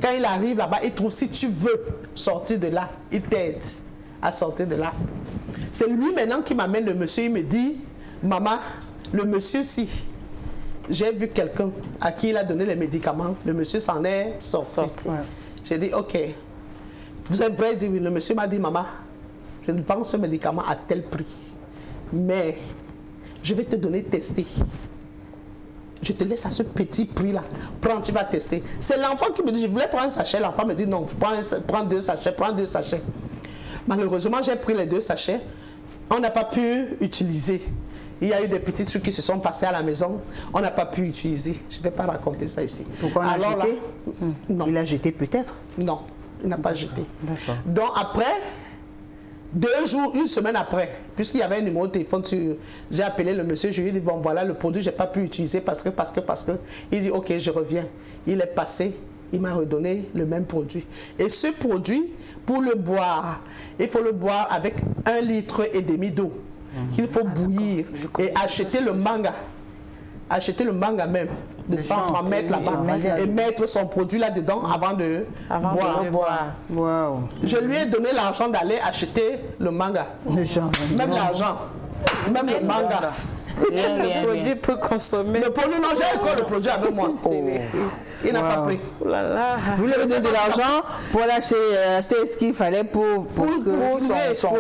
Quand il arrive là-bas, il trouve si tu veux sortir de là, il t'aide à sortir de là. C'est lui maintenant qui m'amène le monsieur, il me dit, maman, le monsieur si, j'ai vu quelqu'un à qui il a donné les médicaments, le monsieur s'en est sorti. Ouais. J'ai dit, ok. Vous êtes vrai, le monsieur m'a dit, maman, je vends ce médicament à tel prix, mais je vais te donner tester. Je te laisse à ce petit prix-là. Prends, tu vas tester. C'est l'enfant qui me dit, je voulais prendre un sachet. L'enfant me dit, non, prends 2 sachets, prends 2 sachets. Malheureusement, j'ai pris les 2 sachets. On n'a pas pu utiliser. Il y a eu des petits trucs qui se sont passés à la maison. On n'a pas pu utiliser. Je ne vais pas raconter ça ici. Pourquoi on a jeté? Non. Il a jeté peut-être? Non, il n'a pas jeté. D'accord. Donc après, 2 jours, 1 semaine après, puisqu'il y avait un numéro de téléphone, j'ai appelé le monsieur, je lui ai dit, bon voilà, le produit, je n'ai pas pu utiliser parce que. Il dit, ok, je reviens. Il est passé, il m'a redonné le même produit. Et ce produit, pour le boire, il faut le boire avec 1,5 litre d'eau qu'il faut bouillir et acheter le manga. Acheter le manga même, de 100 francs, mettre là-bas et mettre son produit là-dedans avant de boire. Wow. Je lui ai donné l'argent d'aller acheter le manga. Même l'argent. Même le manga. Le produit peut consommer. Le produit, non, j'ai encore le produit avec moi. Il n'a pas pris. Vous lui avez donné de l'argent pour aller acheter ce qu'il fallait pour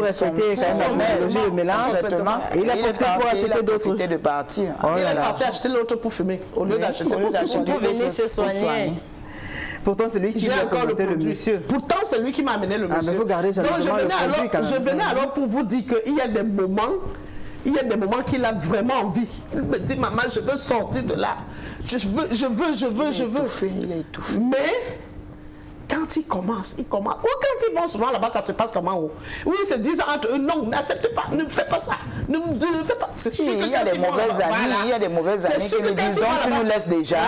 respecter le mélange. Et il a profité pour acheter d'autres. Il est parti acheter l'autre pour fumer. Au lieu d'acheter pour venir se soigner. Pourtant, c'est lui qui j'ai encore le produit. Pourtant, c'est lui qui m'a amené le monsieur. Mais vous gardez donc, je venais alors pour vous dire qu'il y a des moments. Il y a des moments qu'il a vraiment envie. Il me dit, maman, je veux sortir de là. Je veux. Il est étouffé. Mais quand il commence. Ou quand ils vont souvent là-bas, ça se passe comment? Où ils se disent entre eux, non, n'accepte pas, ne fais pas ça. Ne fais pas. C'est sûr il y a des mauvaises amies, il y a des mauvaises amies qui nous disent, donc tu nous laisses déjà.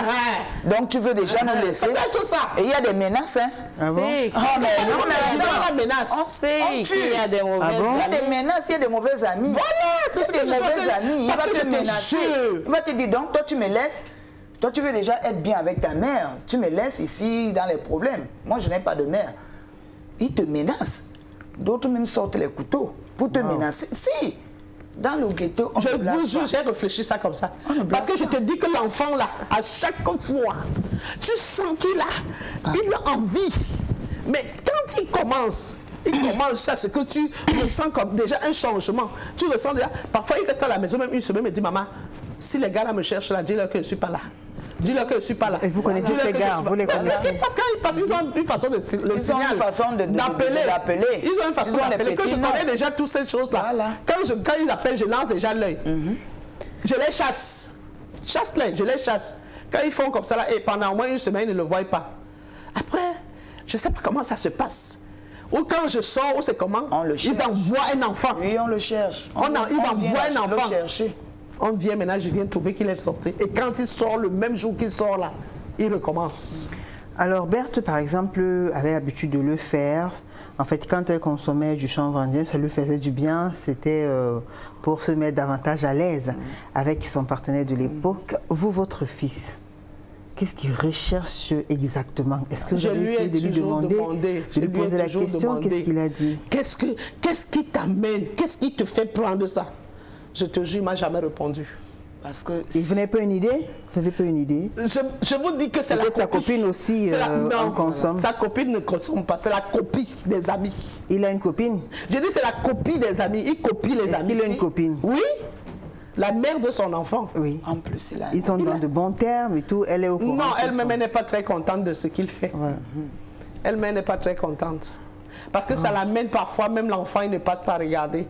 Donc tu veux déjà nous laisser. Et il y a des menaces, hein? Ah bon? On sait qu'il y a des mauvaises amies. Il y a des menaces, il y a des mauvaises amies. Voilà, c'est ce que des mauvaises amies. Il va te menacer. Il va te dire, donc toi tu me laisses. Toi, tu veux déjà être bien avec ta mère. Tu me laisses ici dans les problèmes. Moi, je n'ai pas de mère. Il te menace. D'autres même sortent les couteaux pour te menacer. Si, dans le ghetto, on je vous jure, j'ai réfléchi ça comme ça. Parce que je te dis que l'enfant, là, à chaque fois, tu sens qu'il a envie. Mais quand il commence ça, c'est que tu ressens comme déjà un changement. Tu ressens déjà. Parfois, il reste à la maison, même 1 semaine, il me dit, maman, si les gars là me cherchent là, dis-leur que je ne suis pas là. Dis-leur que je ne suis pas là. Et vous connaissez ces gars, vous les connaissez? Parce qu'ils ont une façon de d'appeler. Ils ont une façon d'appeler. Que je connais déjà toutes ces choses-là. Voilà. Quand ils appellent, je lance déjà l'œil. Je les chasse. Chasse-les, je les chasse. Quand ils font comme ça, là, et pendant au moins 1 semaine, ils ne le voient pas. Après, je ne sais pas comment ça se passe. Ou quand je sors, ou c'est comment, ils envoient un enfant. Oui, on le cherche. Ils envoient un enfant. On vient maintenant, je viens trouver qu'il est sorti. Et quand il sort, le même jour qu'il sort là, il recommence. Alors Berthe, par exemple, avait l'habitude de le faire. En fait, quand elle consommait du chanvre indien, ça lui faisait du bien. C'était pour se mettre davantage à l'aise avec son partenaire de l'époque. Vous, votre fils, qu'est-ce qu'il recherche exactement? Est-ce que vous avez essayé de lui demander, de lui poser la question? Qu'est-ce qu'il a dit? Qu'est-ce qui t'amène? Qu'est-ce qui te fait prendre ça? Je te jure, il ne m'a jamais répondu. Parce que il venait pas une idée? Vous n'avez pas une idée? Je vous dis que c'est la copine. Sa copine aussi en consomme. Sa copine ne consomme pas, c'est la copie des amis. Il a une copine? Je dis c'est la copie des amis, il copie les amis. Il a une copine? Oui, la mère de son enfant. Oui. En plus, ils sont dans de bons termes et tout, elle est au courant. Non, elle-même n'est pas très contente de ce qu'il fait. Ouais. Elle-même n'est pas très contente. Parce que ça l'amène parfois, même l'enfant, il ne passe pas à regarder.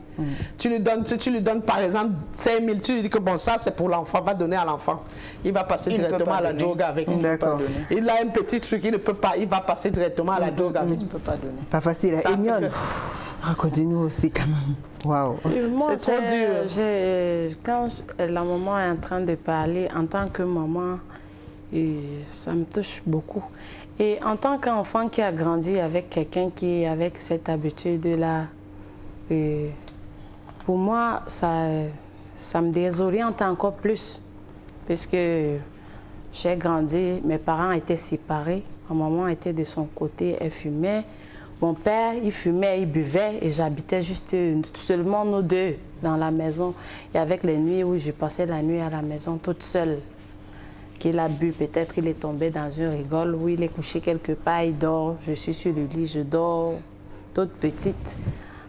Tu lui donnes par exemple 5 000, tu lui dis que bon, ça c'est pour l'enfant, va donner à l'enfant. Il va passer directement à la drogue avec. Il a un petit truc, il ne peut pas, il va passer directement à la drogue avec. Il ne peut pas donner. Pas facile, Emion. Racontez-nous aussi quand même. Waouh. C'est trop dur. Quand la maman est en train de parler, en tant que maman, ça me touche beaucoup. Et en tant qu'enfant qui a grandi avec quelqu'un qui est avec cette habitude-là, pour moi, ça me désoriente encore plus. Puisque j'ai grandi, mes parents étaient séparés. Ma maman était de son côté, elle fumait. Mon père, il fumait, il buvait et j'habitais juste seulement nous deux dans la maison. Et avec les nuits où je passais la nuit à la maison toute seule, qu'il a bu, peut-être il est tombé dans une rigole où il est couché quelque part, il dort. Je suis sur le lit, je dors toute petite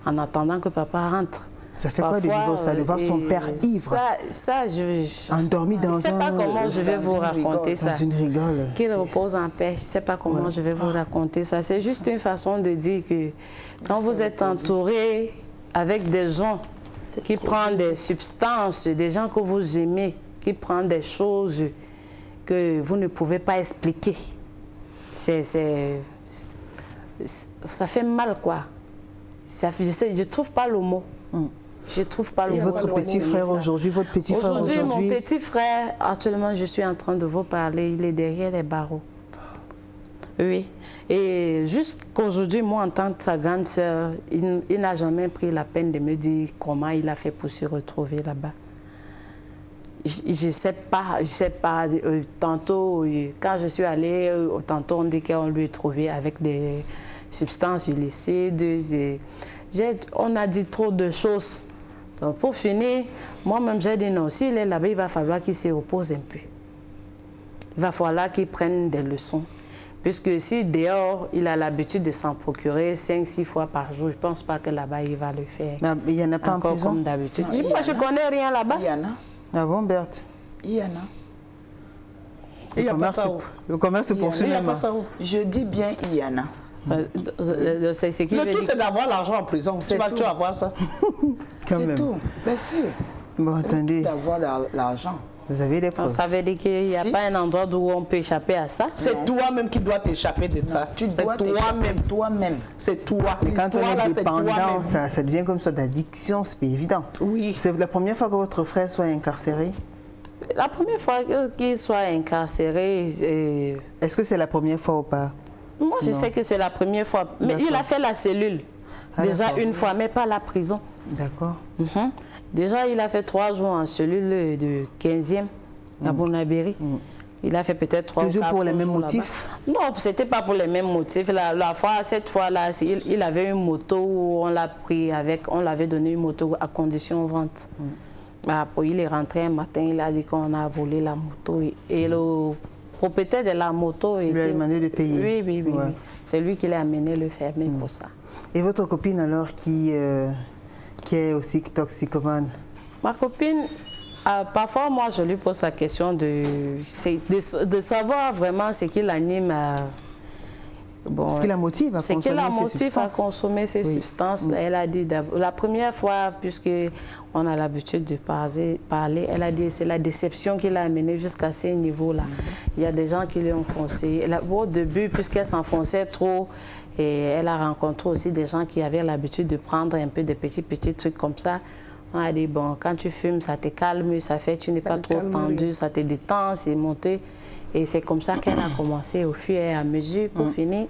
en attendant que papa rentre. Ça fait quoi de vivre ça, de voir son père ivre? Endormi dans un... Je ne sais pas comment je vais vous raconter ça. Dans une rigole. Qu'il repose en paix. Je ne sais pas comment je vais vous raconter ça. C'est juste une façon de dire que quand vous êtes entouré avec des gens qui prennent des substances, des gens que vous aimez, qui prennent des choses que vous ne pouvez pas expliquer, ça fait mal, quoi. Je ne trouve pas le mot. Je trouve pas le mot. Et votre petit frère aujourd'hui, Aujourd'hui, mon petit frère, actuellement, je suis en train de vous parler, il est derrière les barreaux. Oui. Et jusqu'aujourd'hui, moi, en tant que sa grande sœur, il n'a jamais pris la peine de me dire comment il a fait pour se retrouver là-bas. Je ne sais pas. Tantôt, quand je suis allée, tantôt on dit qu'on lui a trouvé avec des substances illicites. On a dit trop de choses. Donc pour finir, moi-même j'ai dit non, s'il est là-bas, il va falloir qu'il se repose un peu. Il va falloir qu'il prenne des leçons. Puisque si dehors, il a l'habitude de s'en procurer 5-6 fois par jour, je ne pense pas que là-bas, il va le faire. Mais il n'y en a pas encore en prison? Comme d'habitude. Moi, je ne connais rien là-bas. Il y en a. Ah bon, Berthe? Il y en a. Il n'y a pas ça où? Le commerce se poursuit. Il n'y a pas ça où? Je dis bien, il y en a. Le tout, c'est d'avoir l'argent en prison. Tu vas avoir ça. C'est tout. Mais si. Bon, attendez. D'avoir l'argent. Vous avez des preuves. Ça veut dire qu'il n'y a pas un endroit où on peut échapper à ça. C'est toi-même qui dois t'échapper de ça. Tu dois t'échapper toi-même. C'est toi. Mais quand on est dépendant, ça devient comme ça d'addiction, c'est pas évident. Oui. C'est la première fois que votre frère soit incarcéré? La première fois qu'il soit incarcéré... Est-ce que c'est la première fois ou pas? Moi, je sais que c'est la première fois. Mais il a fait la cellule. Déjà une fois, mais pas la prison. D'accord. Déjà, il a fait 3 jours en cellule de 15e à Bonabéry. Il a fait peut-être 3 jours. Toujours pour les mêmes motifs? Non, ce n'était pas pour les mêmes motifs. Cette fois-là, il avait une moto où on l'a pris avec, on l'avait donné une moto à condition vente. Après, il est rentré un matin, il a dit qu'on a volé la moto. Et le propriétaire de la moto... Il lui a demandé de payer. Oui. C'est lui qui l'a amené le fermer pour ça. Et votre copine alors qui est aussi toxicomane? Ma copine, parfois moi je lui pose la question de savoir vraiment ce qui l'anime ce qui la motive à consommer ces substances. Elle a dit, la première fois, puisqu'on a l'habitude de parler, elle a dit c'est la déception qui l'a amenée jusqu'à ce niveau-là. Il y a des gens qui lui ont conseillé. Au début, puisqu'elle s'enfonçait trop, et elle a rencontré aussi des gens qui avaient l'habitude de prendre un peu de petits trucs comme ça. On a dit, bon, quand tu fumes, ça te calme, ça fait tu n'es pas trop tendu, ça te détend, c'est monté. Et c'est comme ça qu'elle a commencé au fur et à mesure pour finir.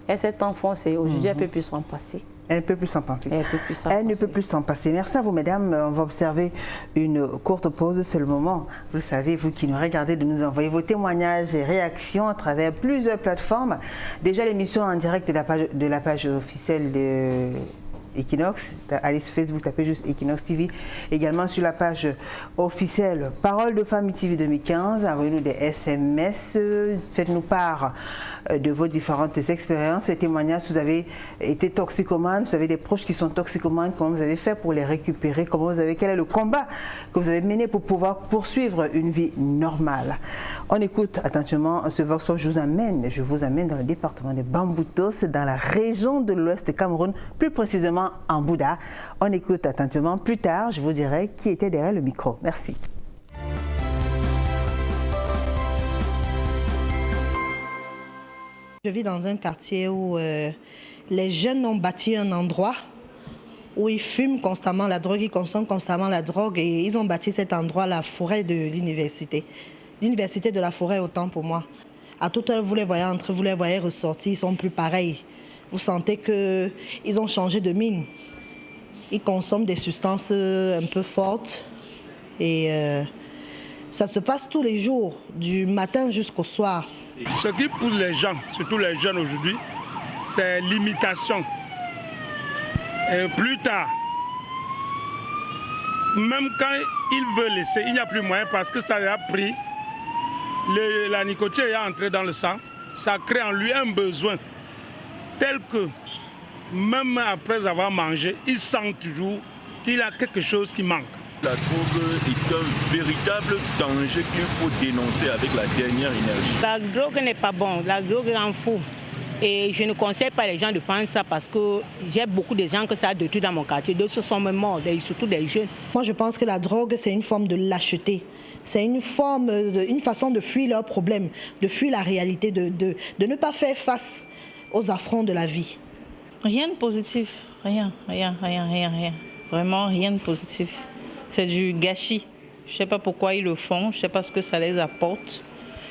Elle s'est enfoncée. Aujourd'hui, elle ne peut plus s'en passer. Elle ne peut plus s'en passer. Elle ne peut plus s'en passer. Merci à vous, mesdames. On va observer une courte pause. C'est le moment, vous le savez, vous qui nous regardez, de nous envoyer vos témoignages et réactions à travers plusieurs plateformes. Déjà, l'émission en direct de la page officielle de Equinox. Allez sur Facebook, tapez juste Equinox TV. Également sur la page officielle Parole de Famille TV 2015. Envoyez-nous des SMS. Faites-nous part de vos différentes expériences et témoignages. Vous avez été toxicomane, vous avez des proches qui sont toxicomanes, comment vous avez fait pour les récupérer, quel est le combat que vous avez mené pour pouvoir poursuivre une vie normale. On écoute attentivement ce Vox Pop. Je vous amène dans le département de Bamboutos, dans la région de l'Ouest du Cameroun, plus précisément en Bouddha. On écoute attentivement. Plus tard, je vous dirai qui était derrière le micro. Merci. Je vis dans un quartier où les jeunes ont bâti un endroit où ils fument constamment la drogue, ils consomment constamment la drogue et ils ont bâti cet endroit, la forêt de l'université. L'université de la forêt, autant pour moi. À toute heure, vous les voyez entrer, vous les voyez ressortir, ils sont plus pareils. Vous sentez qu'ils ont changé de mine. Ils consomment des substances un peu fortes et ça se passe tous les jours, du matin jusqu'au soir. Ce qui pousse les gens, surtout les jeunes aujourd'hui, c'est l'imitation. Et plus tard, même quand ils veulent laisser, il n'y a plus moyen parce que ça a pris. La nicotine est entrée dans le sang, ça crée en lui un besoin tel que même après avoir mangé, il sent toujours qu'il a quelque chose qui manque. La drogue est un véritable danger qu'il faut dénoncer avec la dernière énergie. La drogue n'est pas bonne, la drogue rend fou. Et je ne conseille pas les gens de prendre ça parce que j'ai beaucoup de gens que ça a détruit dans mon quartier. D'autres sont même morts, surtout des jeunes. Moi, je pense que la drogue, c'est une forme de lâcheté. C'est une façon de fuir leurs problèmes, de fuir la réalité, de ne pas faire face aux affronts de la vie. Rien de positif, rien. Vraiment rien de positif. C'est du gâchis. Je ne sais pas pourquoi ils le font, je ne sais pas ce que ça les apporte.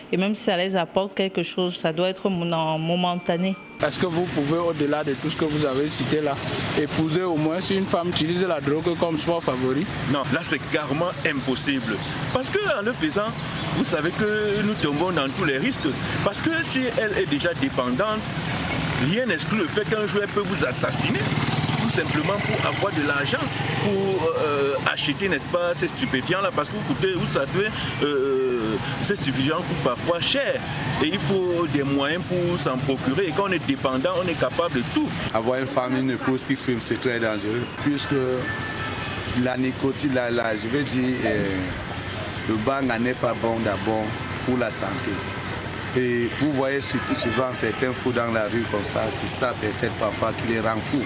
Et même si ça les apporte quelque chose, ça doit être momentané. Est-ce que vous pouvez, au-delà de tout ce que vous avez cité là, épouser au moins si une femme utilise la drogue comme sport favori? Non, là c'est carrément impossible. Parce qu'en le faisant, vous savez que nous tombons dans tous les risques. Parce que si elle est déjà dépendante, rien n'exclut le fait qu'un jour elle peut vous assassiner. Tout simplement pour avoir de l'argent, pour acheter, n'est-ce pas, ces stupéfiants-là. Parce que vous savez, ces stupéfiants coûtent parfois cher. Et il faut des moyens pour s'en procurer. Et quand on est dépendant, on est capable de tout. Avoir une femme, une épouse qui fume, c'est très dangereux. Puisque la nicotine, je veux dire, le bang n'est pas bon d'abord pour la santé. Et vous voyez souvent certains fous dans la rue comme ça, c'est ça peut-être parfois qui les rend fous.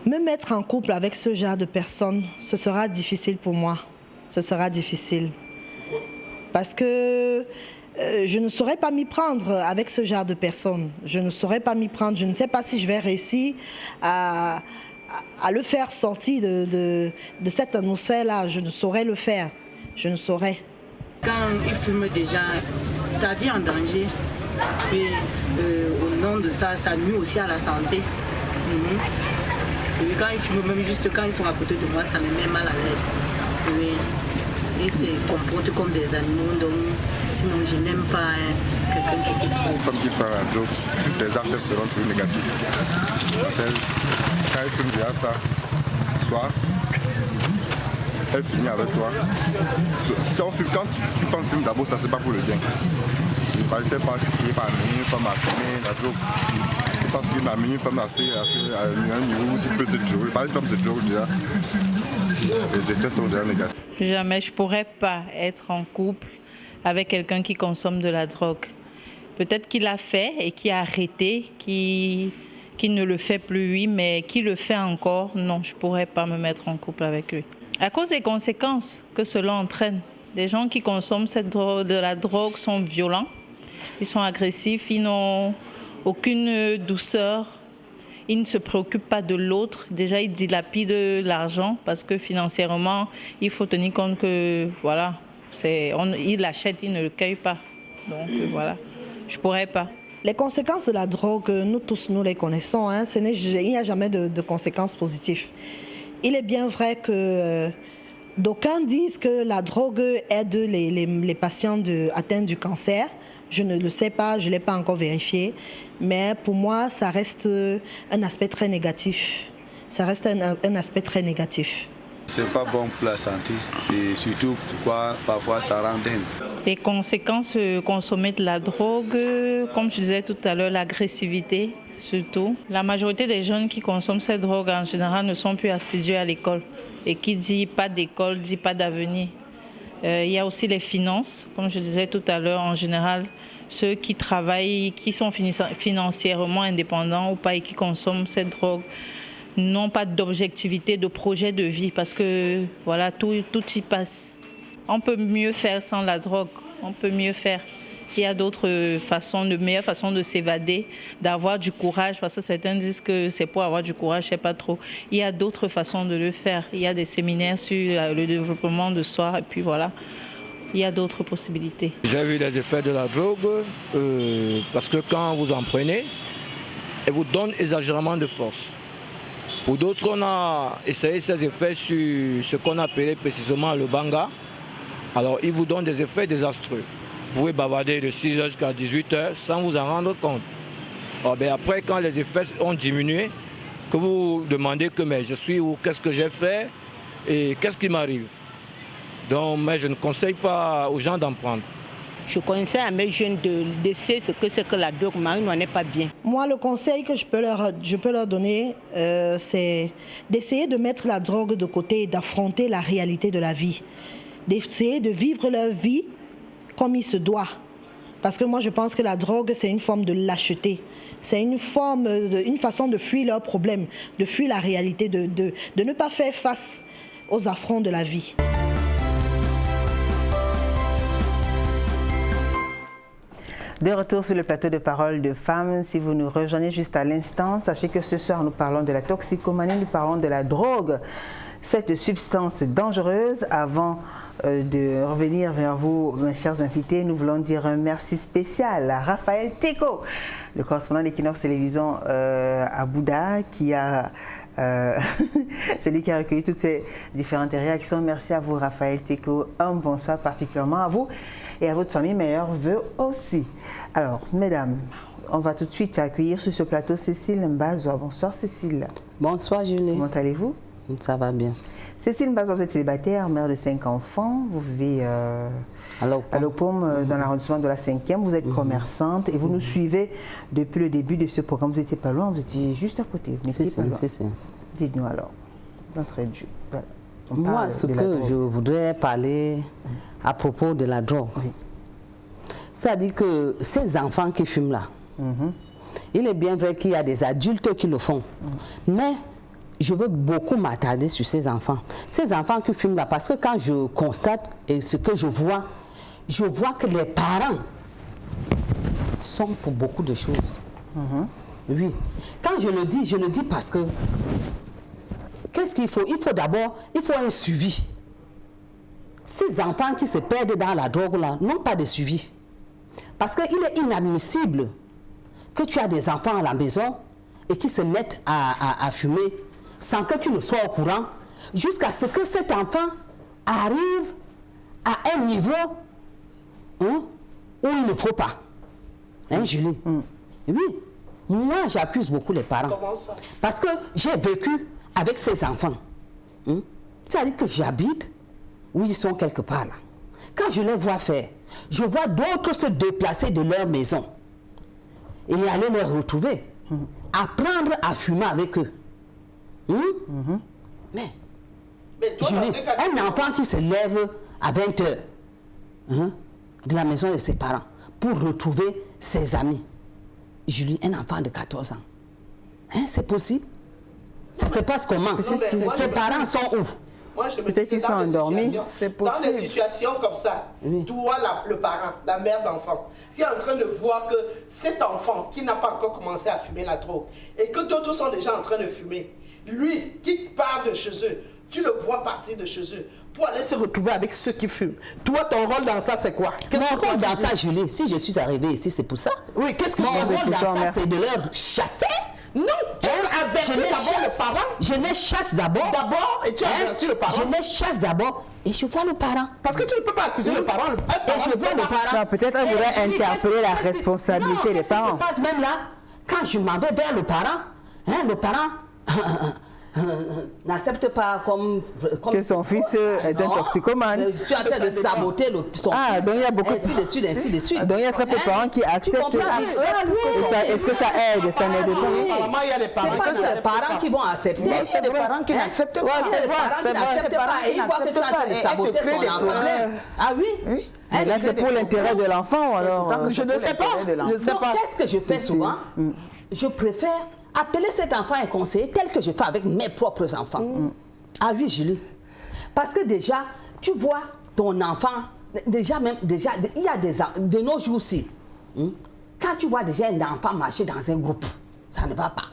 Me mettre en couple avec ce genre de personnes, ce sera difficile pour moi. Ce sera difficile. Parce que je ne saurais pas m'y prendre avec ce genre de personnes. Je ne saurais pas m'y prendre. Je ne sais pas si je vais réussir à le faire sortir de cette atmosphère-là. Je ne saurais le faire. Je ne saurais. Quand ils fument déjà, ta vie en danger. Et au nom de ça, ça nuit aussi à la santé. Et quand ils fument, même juste quand ils sont à côté de moi, ça me met mal à l'aise. Oui. Ils se comportent comme des animaux, donc sinon je n'aime pas quelqu'un qui se trouve. Une femme qui prend la drogue, tous ses actes seront toujours négatifs. Parce que quand elle fume déjà ça, ce soir, elle finit avec toi. Si on fume, quand une femme fume d'abord, ça c'est pas pour le bien. Je ne sais pas ce qui est pas une femme à fumer la drogue. C'est parce qu'il m'a mis une femme assez à un niveau où il peut se droguer. Par exemple, se drogue déjà. Les effets sont déjà négatifs. Jamais je ne pourrais pas être en couple avec quelqu'un qui consomme de la drogue. Peut-être qu'il a fait et qui a arrêté, qui ne le fait plus, oui, mais qui le fait encore, non, je ne pourrais pas me mettre en couple avec lui. À cause des conséquences que cela entraîne. Les gens qui consomment de la drogue sont violents, ils sont agressifs, ils n'ont aucune douceur. Ils ne se préoccupent pas de l'autre. Déjà, ils dilapident l'argent parce que financièrement, il faut tenir compte que, voilà, ils l'achètent, ils ne le cueillent pas. Donc, voilà, je ne pourrais pas. Les conséquences de la drogue, nous tous, nous les connaissons. Hein. Il n'y a jamais de conséquences positives. Il est bien vrai que d'aucuns disent que la drogue aide les patients atteints du cancer. Je ne le sais pas, je ne l'ai pas encore vérifié. Mais pour moi, ça reste un aspect très négatif. Ça reste un aspect très négatif. C'est pas bon pour la santé et surtout pourquoi parfois ça rend dingue. Les conséquences de consommer de la drogue, comme je disais tout à l'heure, l'agressivité surtout. La majorité des jeunes qui consomment cette drogue en général ne sont plus assidus à l'école. Et qui dit pas d'école, dit pas d'avenir. Il y a aussi les finances, comme je disais tout à l'heure, en général, ceux qui travaillent, qui sont financièrement indépendants ou pas et qui consomment cette drogue n'ont pas d'objectivité, de projet de vie parce que voilà, tout y passe. On peut mieux faire sans la drogue, on peut mieux faire. Il y a d'autres façons, de meilleures façons de s'évader, d'avoir du courage, parce que certains disent que c'est pour avoir du courage, je ne sais pas trop. Il y a d'autres façons de le faire. Il y a des séminaires sur le développement de soi, et puis voilà. Il y a d'autres possibilités. J'ai vu les effets de la drogue, parce que quand vous en prenez, elle vous donne exagérément de force. Pour d'autres, on a essayé ces effets sur ce qu'on appelait précisément le banga. Alors, il vous donne des effets désastreux. Vous pouvez bavarder de 6h jusqu'à 18h sans vous en rendre compte. Alors, après, quand les effets ont diminué, que vous demandez que mais je suis où, qu'est-ce que j'ai fait et qu'est-ce qui m'arrive. Donc, mais je ne conseille pas aux gens d'en prendre. Je conseille à mes jeunes d'essayer ce que c'est que la drogue, mais n'en est pas bien. Moi, le conseil que je peux leur donner, c'est d'essayer de mettre la drogue de côté et d'affronter la réalité de la vie. D'essayer de vivre leur vie comme il se doit. Parce que moi, je pense que la drogue, c'est une forme de lâcheté. C'est une façon de fuir leurs problèmes, de fuir la réalité, de ne pas faire face aux affronts de la vie. De retour sur le plateau de Parole de Femmes. Si vous nous rejoignez juste à l'instant, sachez que ce soir, nous parlons de la toxicomanie, nous parlons de la drogue, cette substance dangereuse. Avant de revenir vers vous, mes chers invités, nous voulons dire un merci spécial à Raphaël Teko, le correspondant d'Equinox Télévision à Bouddha, qui a... c'est lui qui a recueilli toutes ces différentes réactions. Merci à vous, Raphaël Teko. Un bonsoir particulièrement à vous et à votre famille. Meilleurs vœux aussi. Alors, mesdames, on va tout de suite accueillir sur ce plateau Cécile Mbazoua. Bonsoir, Cécile. Bonsoir, Julie. Comment allez-vous? Ça va bien. Cécile Mbazoua, vous êtes célibataire, mère de 5 enfants. Vous vivez à Lopome, dans l'arrondissement de la 5e. Vous êtes commerçante et vous nous suivez depuis le début de ce programme. Vous n'étiez pas loin, vous étiez juste à côté. C'est ça. Dites-nous alors, d'entrée de jeu. Voilà. Moi, ce que je voudrais parler à propos de la drogue, c'est-à-dire que ces enfants qui fument là, il est bien vrai qu'il y a des adultes qui le font, mais je veux beaucoup m'attarder sur ces enfants qui fument là, parce que quand je constate et ce que je vois que les parents sont pour beaucoup de choses. Oui. Quand je le dis parce que qu'est-ce qu'il faut? Il faut d'abord, un suivi. Ces enfants qui se perdent dans la drogue là n'ont pas de suivi. Parce qu'il est inadmissible que tu as des enfants à la maison et qui se mettent à fumer sans que tu ne sois au courant, jusqu'à ce que cet enfant arrive à un niveau où il ne faut pas. Hein, Julie? Oui. Moi, j'accuse beaucoup les parents. Comment ça? Parce que j'ai vécu avec ces enfants. C'est-à-dire que j'habite où ils sont quelque part là. Quand je les vois faire, je vois d'autres se déplacer de leur maison et aller les retrouver, apprendre à fumer avec eux. Mais toi, Julie, un enfant qui se lève à 20h de la maison de ses parents pour retrouver ses amis. Julie, un enfant de 14 ans. C'est possible? Ça se passe comment? Ses parents sont où? Moi, je me Peut-être qu'ils sont endormis. C'est possible. Dans des situations comme ça, toi, le parent, la mère d'enfant, qui est en train de voir que cet enfant qui n'a pas encore commencé à fumer la drogue et que d'autres sont déjà en train de fumer, lui qui part de chez eux, tu le vois partir de chez eux pour aller se retrouver avec ceux qui fument. Toi, ton rôle dans ça, c'est quoi? Mon rôle dans ça, Julie, si je suis arrivée ici, c'est pour ça. Oui, qu'est-ce que mon rôle dans ça, c'est de leur chasser? Non, tu avertis d'abord le parent. Je les chasse d'abord. D'abord, et tu avertis le parent. Je les chasse d'abord et je vois le parent. Parce que tu ne peux pas accuser le parent. Et je vois le parent. Peut-être on voudrait interpeller la responsabilité des parents. Ce qui se passe même là, quand je m'en vais vers le parent, le parent n'accepte pas comme que son fils est un toxicomane. Je suis en train de saboter son fils. Donc il y a beaucoup ainsi de suite. Donc il y a très peu de parents qui acceptent. Est-ce que ça aide? Ça n'aide pas? Il y a des parents. C'est pas que les parents qui vont accepter. Il y a des parents qui n'acceptent pas. Il y a des parents qui n'acceptent pas. Et ils voient que tu es en train de saboter son enfant. Ah oui? Mais là, c'est pour l'intérêt de l'enfant, alors? Je ne sais pas. Qu'est-ce que je fais souvent? Je préfère appeler cet enfant un conseiller tel que je fais avec mes propres enfants. Ah oui, Julie. Parce que déjà, tu vois ton enfant déjà, il y a de nos jours aussi. Quand tu vois déjà un enfant marcher dans un groupe, ça ne va pas.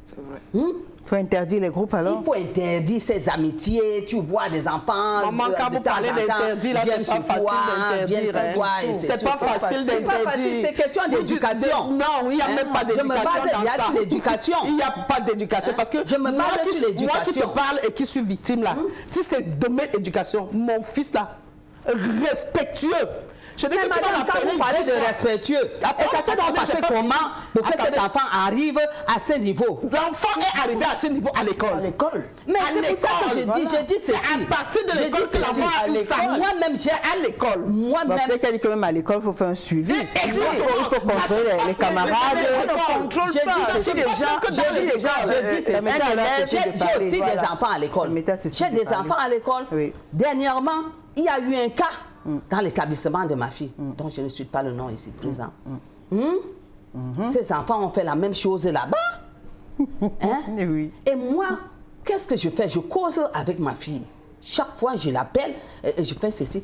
C'est vrai. Il faut interdire les groupes alors? Il faut interdire ces amitiés. Tu vois des enfants. Maman, quand vous parlez d'interdire, là, c'est pas facile d'interdire. C'est pas facile d'interdire. C'est question d'éducation. Non, il n'y a même pas d'éducation dans ça. L'éducation. Il n'y a pas d'éducation parce que moi qui te parle et qui suis victime là, si c'est domaine éducation, mon fils là, respectueux. Je dis que tu vas quand vous parlez de respectueux, et ça s'est donc passé comment pour que cet enfant arrive à ce niveau? L'enfant est arrivé à ce niveau à l'école. Mais c'est pour ça que je dis ceci. C'est à partir de l'école que l'enfant a tout ça. Moi-même, j'ai à l'école. Moi-même. Peut-être qu'elle dit que même à l'école, il faut faire un suivi. Il faut contrôler les camarades. J'ai aussi des enfants à l'école. J'ai des enfants à l'école. Dernièrement, il y a eu un cas dans l'établissement de ma fille, dont je ne suis pas le nom ici présent. Ces enfants ont fait la même chose là-bas. Et moi, qu'est-ce que je fais? Je cause avec ma fille. Chaque fois, je l'appelle, je fais ceci.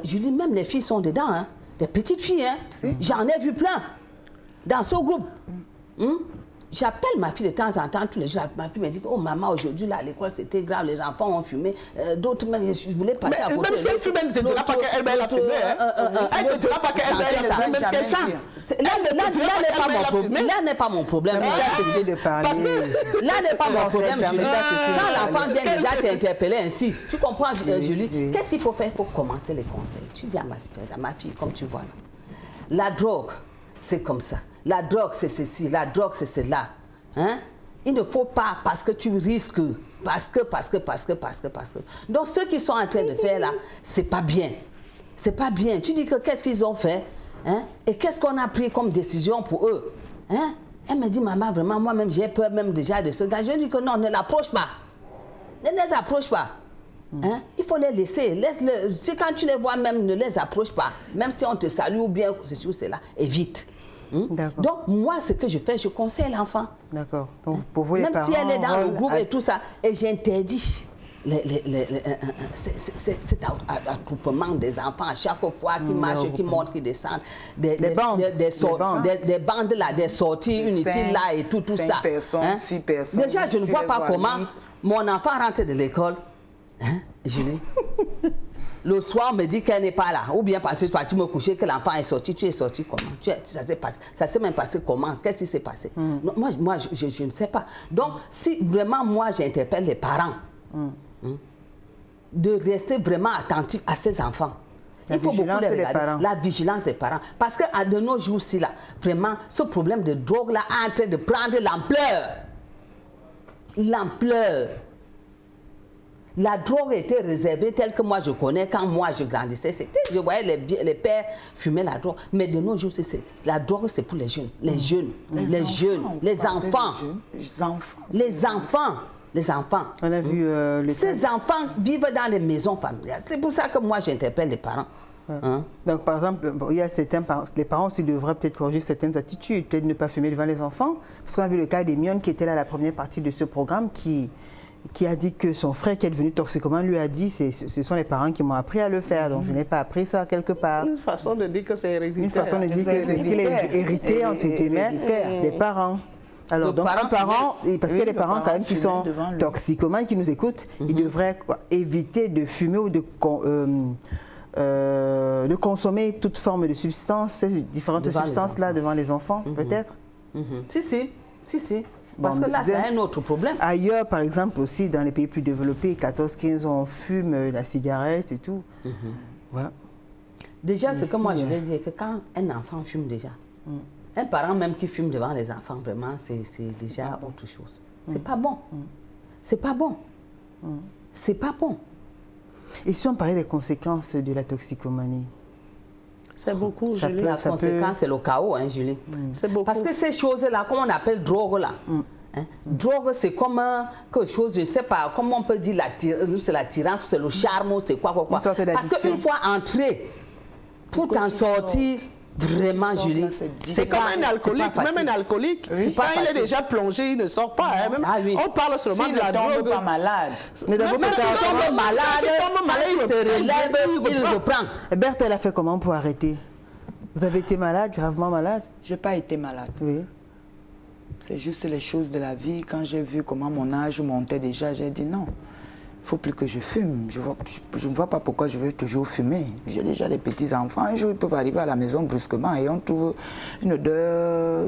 Je dis, même les filles sont dedans, hein. Des petites filles. Hein. J'en ai vu plein dans ce groupe. J'appelle ma fille de temps en temps, tous les jours. Ma fille me dit, oh maman, aujourd'hui là à l'école c'était grave, les enfants ont fumé. D'autres, je voulais passer à côté. Même si elle fume, elle ne te dira pas qu'elle a fumé. Elle ne te dira pas qu'elle a fumé, même si elle fume. Là n'est pas mon problème. Parce que là n'est pas mon problème, Julie. Quand l'enfant vient déjà t'interpeller ainsi, tu comprends, Julie? Qu'est-ce qu'il faut faire? Il faut commencer les conseils. Tu dis à ma fille, comme tu vois là, la drogue, c'est comme ça. La drogue, c'est ceci. La drogue, c'est cela. Hein? Il ne faut pas, parce que tu risques. Parce que. Donc, ceux qui sont en train de faire là, c'est pas bien. C'est pas bien. Tu dis que qu'est-ce qu'ils ont fait? Hein? Et qu'est-ce qu'on a pris comme décision pour eux? Hein? Elle me dit, maman, vraiment, moi-même, j'ai peur même déjà de ce gars. Je dis que non, ne l'approche pas. Ne les approche pas. Hein? Il faut les laisser. Laisse-le. Si quand tu les vois même, ne les approche pas. Même si on te salue ou bien ceci ou cela, évite. Donc, moi, ce que je fais, je conseille l'enfant. D'accord. Donc, pour vous, les même parents, si elle est dans le groupe et tout ça, et j'interdis cet attroupement des enfants à chaque fois qui marchent, qui montent, qui descendent, des bandes là, des sorties inutiles là et tout ça. 5 personnes, 6 personnes. Déjà, je ne vois pas comment mon enfant rentre de l'école. Hein, Julie? Le soir, on me dit qu'elle n'est pas là. Ou bien parce que je suis partie me coucher, que l'enfant est sorti. Tu es sorti comment? Ça s'est même passé comment? Qu'est-ce qui s'est passé? Moi, je ne sais pas. Donc, si vraiment, moi, j'interpelle les parents de rester vraiment attentifs à ces enfants. Il faut beaucoup les regarder. La vigilance des parents. Parce qu'à de nos jours-ci, là, vraiment, ce problème de drogue-là est en train de prendre l'ampleur. L'ampleur. La drogue était réservée telle que moi je connais quand moi je grandissais. Je voyais les pères fumer la drogue. Mais de nos jours, la drogue c'est pour les jeunes. Les enfants. On a vu ces enfants vivent dans les maisons familiales. C'est pour ça que moi j'interpelle les parents. Hein? Donc par exemple, il y a les parents aussi devraient peut-être corriger certaines attitudes, peut-être ne pas fumer devant les enfants. Parce qu'on a vu le cas d'Emion qui était là à la première partie de ce programme qui a dit que son frère qui est devenu toxicomane lui a dit ce sont les parents qui m'ont appris à le faire, donc je n'ai pas appris ça quelque part. Une façon de dire que c'est héréditaire. Une façon de dire qu'il est hérité, entre guillemets, des parents. Alors, donc, un parent, parce qu'il y a des parents quand même qui sont toxicomanes, qui nous écoutent, ils devraient éviter de fumer ou de consommer toute forme de substance, ces différentes substances-là devant les enfants, peut-être. Si. Parce que là, c'est un autre problème. Ailleurs, par exemple, aussi, dans les pays plus développés, 14-15 ans, on fume la cigarette et tout. Voilà. Déjà, ce que moi, je vais dire, que quand un enfant fume déjà, un parent même qui fume devant les enfants, vraiment, c'est déjà autre chose. C'est pas bon. C'est pas bon. C'est pas bon. Et si on parlait des conséquences de la toxicomanie? C'est beaucoup, Julie. La conséquence, c'est le chaos, hein, Julie. C'est beaucoup. Parce que ces choses-là, comme on appelle drogue, là, drogue, c'est comme quelque chose, je ne sais pas, comment on peut dire, c'est l'attirance, c'est le charme, c'est quoi. Parce qu'une fois entré, pour t'en sortir, Vraiment, Julie. C'est comme un alcoolique, même un alcoolique. Oui. Quand il est déjà plongé, il ne sort pas. Hein, même, on parle seulement de la drogue. S'il ne tombe pas malade. Mais d'abord, s'il tombe malade, il se relève, il reprend. Berthe, elle a fait comment pour arrêter? Vous avez été malade, gravement malade? Je n'ai pas été malade. Oui. C'est juste les choses de la vie. Quand j'ai vu comment mon âge montait déjà, j'ai dit non. Il ne faut plus que je fume. Je ne vois pas pourquoi je vais toujours fumer. J'ai déjà des petits-enfants. Un jour, ils peuvent arriver à la maison brusquement et on trouve une odeur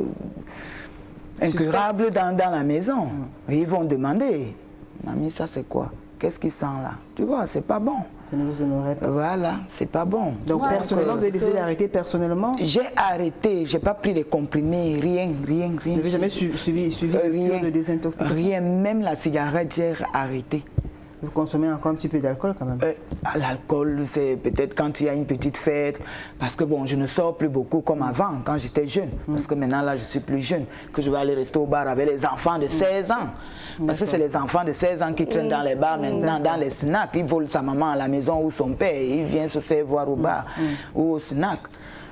incurable dans la maison. Et ils vont demander, mamie, ça c'est quoi? Qu'est-ce qui sent là? Tu vois, c'est pas bon. Ça ne vous honorait pas. Voilà, c'est pas bon. Donc personnellement, vous avez décidé d'arrêter personnellement? J'ai arrêté, j'ai pas pris les comprimés, rien. Vous n'avez jamais suivi rien de désintoxication? Rien, même la cigarette, j'ai arrêté. Vous consommez encore un petit peu d'alcool quand même? L'alcool, c'est peut-être quand il y a une petite fête, parce que bon, je ne sors plus beaucoup comme avant, quand j'étais jeune, parce que maintenant là, je suis plus jeune, que je vais aller rester au bar avec les enfants de 16 ans. Parce que c'est les enfants de 16 ans qui traînent dans les bars maintenant, dans les snacks. Ils volent sa maman à la maison ou son père, il vient se faire voir au bar ou au snack.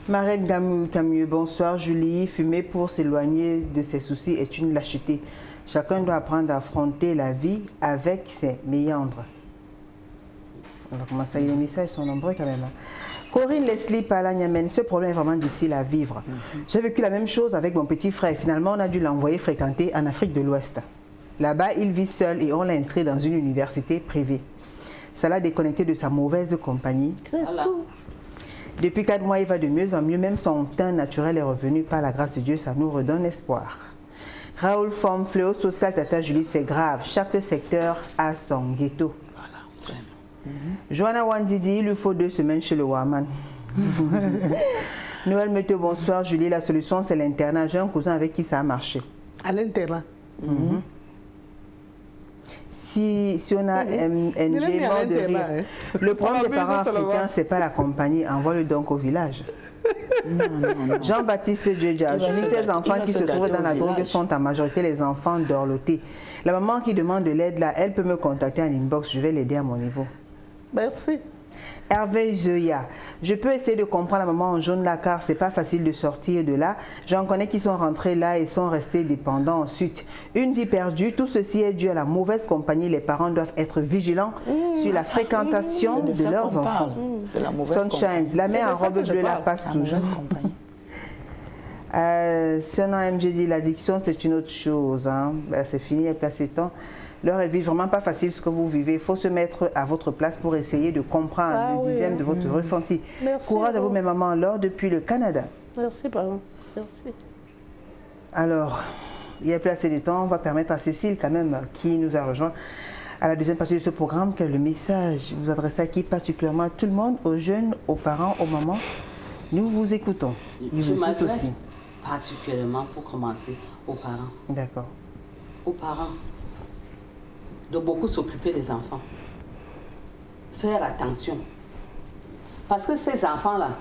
Marette Camus, bonsoir. Julie, fumer pour s'éloigner de ses soucis est une lâcheté. Chacun doit apprendre à affronter la vie avec ses méandres. On va commencer, les messages sont nombreux quand même. Corinne Leslie Palagnamen, ce problème est vraiment difficile à vivre. J'ai vécu la même chose avec mon petit frère. Finalement, on a dû l'envoyer fréquenter en Afrique de l'Ouest. Là-bas, il vit seul et on l'a inscrit dans une université privée. Ça l'a déconnecté de sa mauvaise compagnie. C'est tout. Depuis 4 mois, il va de mieux en mieux. Même son teint naturel est revenu par la grâce de Dieu. Ça nous redonne espoir. Raoul Forme, fléau social, Tata Julie, c'est grave. Chaque secteur a son ghetto. Voilà. Joanna Wandidi, il lui faut 2 semaines chez le Warman. Noël Météo, bonsoir Julie. La solution, c'est l'internat. J'ai un cousin avec qui ça a marché. À l'internat. Si on a NG mort de rire, le problème des parents africains, c'est pas la compagnie. Envoie-le donc au village. Jean-Baptiste Djedja, Julie, ces enfants qui se trouvent dans la drogue sont en majorité les enfants d'Orloté. La maman qui demande de l'aide là, elle peut me contacter en inbox, je vais l'aider à mon niveau. Merci. Hervé Zoya, je peux essayer de comprendre la maman en jaune là car c'est pas facile de sortir de là. J'en connais qui sont rentrés là et sont restés dépendants ensuite. Une vie perdue, tout ceci est dû à la mauvaise compagnie. Les parents doivent être vigilants sur la fréquentation de leurs enfants. C'est la mauvaise Sunshine, la mère en robe bleue la passe toujours. Si on a MG dit l'addiction, c'est une autre chose. Hein. Ben, c'est fini, elle place ses temps. L'heure est vraiment pas facile ce que vous vivez. Il faut se mettre à votre place pour essayer de comprendre le dixième de votre ressenti. Merci. Courage à vous, mes mamans, Laure, depuis le Canada. Merci, pardon. Merci. Alors, il y a plus assez de temps. On va permettre à Cécile, quand même, qui nous a rejoint à la deuxième partie de ce programme, que le message vous adresse à qui particulièrement à tout le monde, aux jeunes, aux parents, aux mamans. Nous vous écoutons. Ils vous écoutent aussi. Particulièrement, pour commencer, aux parents. D'accord. Aux parents. De beaucoup s'occuper des enfants. Faire attention. Parce que ces enfants-là,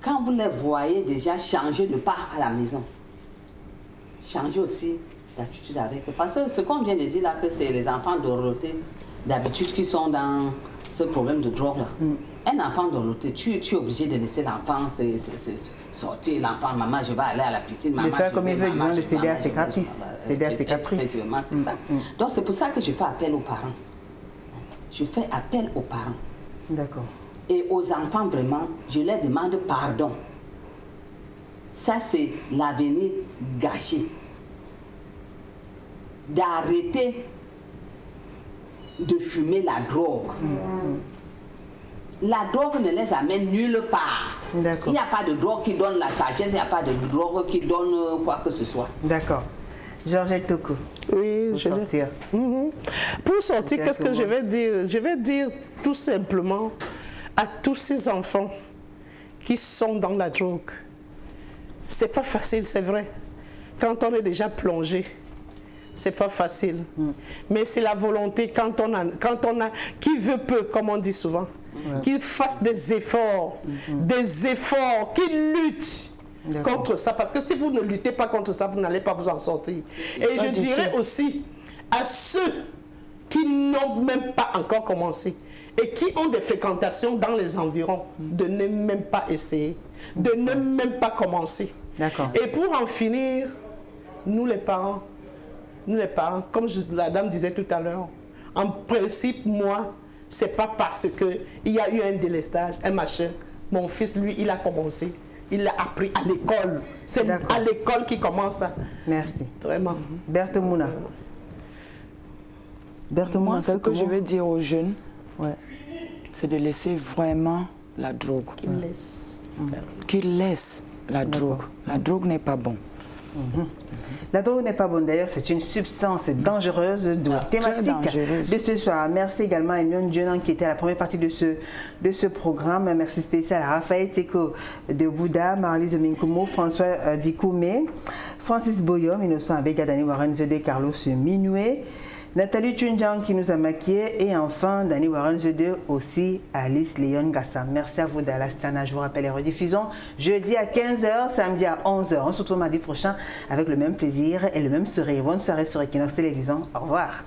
quand vous les voyez déjà changer de part à la maison, changez aussi l'attitude avec eux. Parce que ce qu'on vient de dire là, que c'est les enfants Dorothée, d'habitude, qui sont dans ce problème de drogue-là. Un enfant Dorothée, tu es obligé de laisser l'enfant sortir. L'enfant, maman, je vais aller à la piscine. Maman, de faire comme il veut, disons, de céder à ses caprices. Céder à ses caprices. C'est ça. Donc c'est pour ça que je fais appel aux parents. Je fais appel aux parents. D'accord. Et aux enfants, vraiment, je leur demande pardon. Ça, c'est l'avenir gâché. D'arrêter de fumer la drogue. La drogue ne les amène nulle part. Il n'y a pas de drogue qui donne la sagesse, il n'y a pas de drogue qui donne quoi que ce soit. D'accord. Georgette Toko. Oui, pour sortir. Pour sortir, qu'est-ce que je vais dire? Je vais dire tout simplement à tous ces enfants qui sont dans la drogue. C'est pas facile, c'est vrai. Quand on est déjà plongé, c'est pas facile. Mais c'est la volonté, quand on a, qui veut peu, comme on dit souvent. Qu'ils fassent des efforts, qui luttent contre ça. Parce que si vous ne luttez pas contre ça, vous n'allez pas vous en sortir. Et je dirais aussi à ceux qui n'ont même pas encore commencé et qui ont des fréquentations dans les environs, de ne même pas essayer, de ne même pas commencer. Et pour en finir, nous les parents, comme la dame disait tout à l'heure, en principe, moi, c'est pas parce qu'il y a eu un délestage, un machin. Mon fils, lui, il a commencé. Il l'a appris à l'école. C'est à l'école qu'il commence ça. Merci. Vraiment. Berthe Mouna. Moi, ce que je vais dire aux jeunes, c'est de laisser vraiment la drogue. Qu'ils laissent la drogue. La drogue n'est pas bon. La drogue n'est pas bonne. D'ailleurs, c'est une substance dangereuse, thématique de ce soir. Merci également à Mion Dionan qui était à la première partie de ce programme. Merci spécial à Raphaël Teko de Bouddha, Marlise Minkumo, François Dikoumé, Francis Boyom, Innocent Abega, Dani Warren Zede, Carlos Minoué, Nathalie Chunjang qui nous a maquillés et enfin Dani Warren Zede aussi, Alice Léon Gassa. Merci à vous d'Alastana. Je vous rappelle les rediffusions jeudi à 15h, samedi à 11h. On se retrouve mardi prochain avec le même plaisir et le même sourire. Bonne soirée sur Equinox Télévision. Au revoir.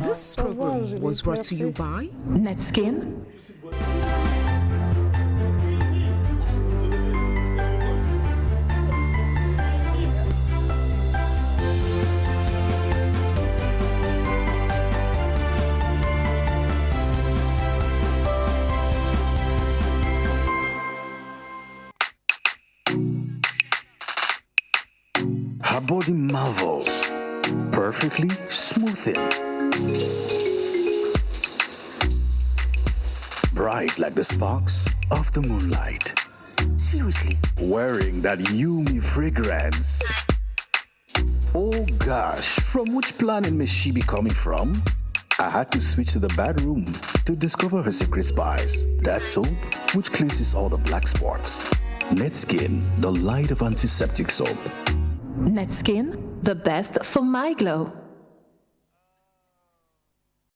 This program was brought to you by Netskin. Her body marvels, perfectly smoothing, bright like the sparks of the moonlight. Seriously, wearing that Yumi fragrance. Oh gosh, from which planet may she be coming from? I had to switch to the bathroom to discover her secret spice. That soap which cleanses all the black spots. Netskin, the light of antiseptic soap. Netskin, the best for my glow.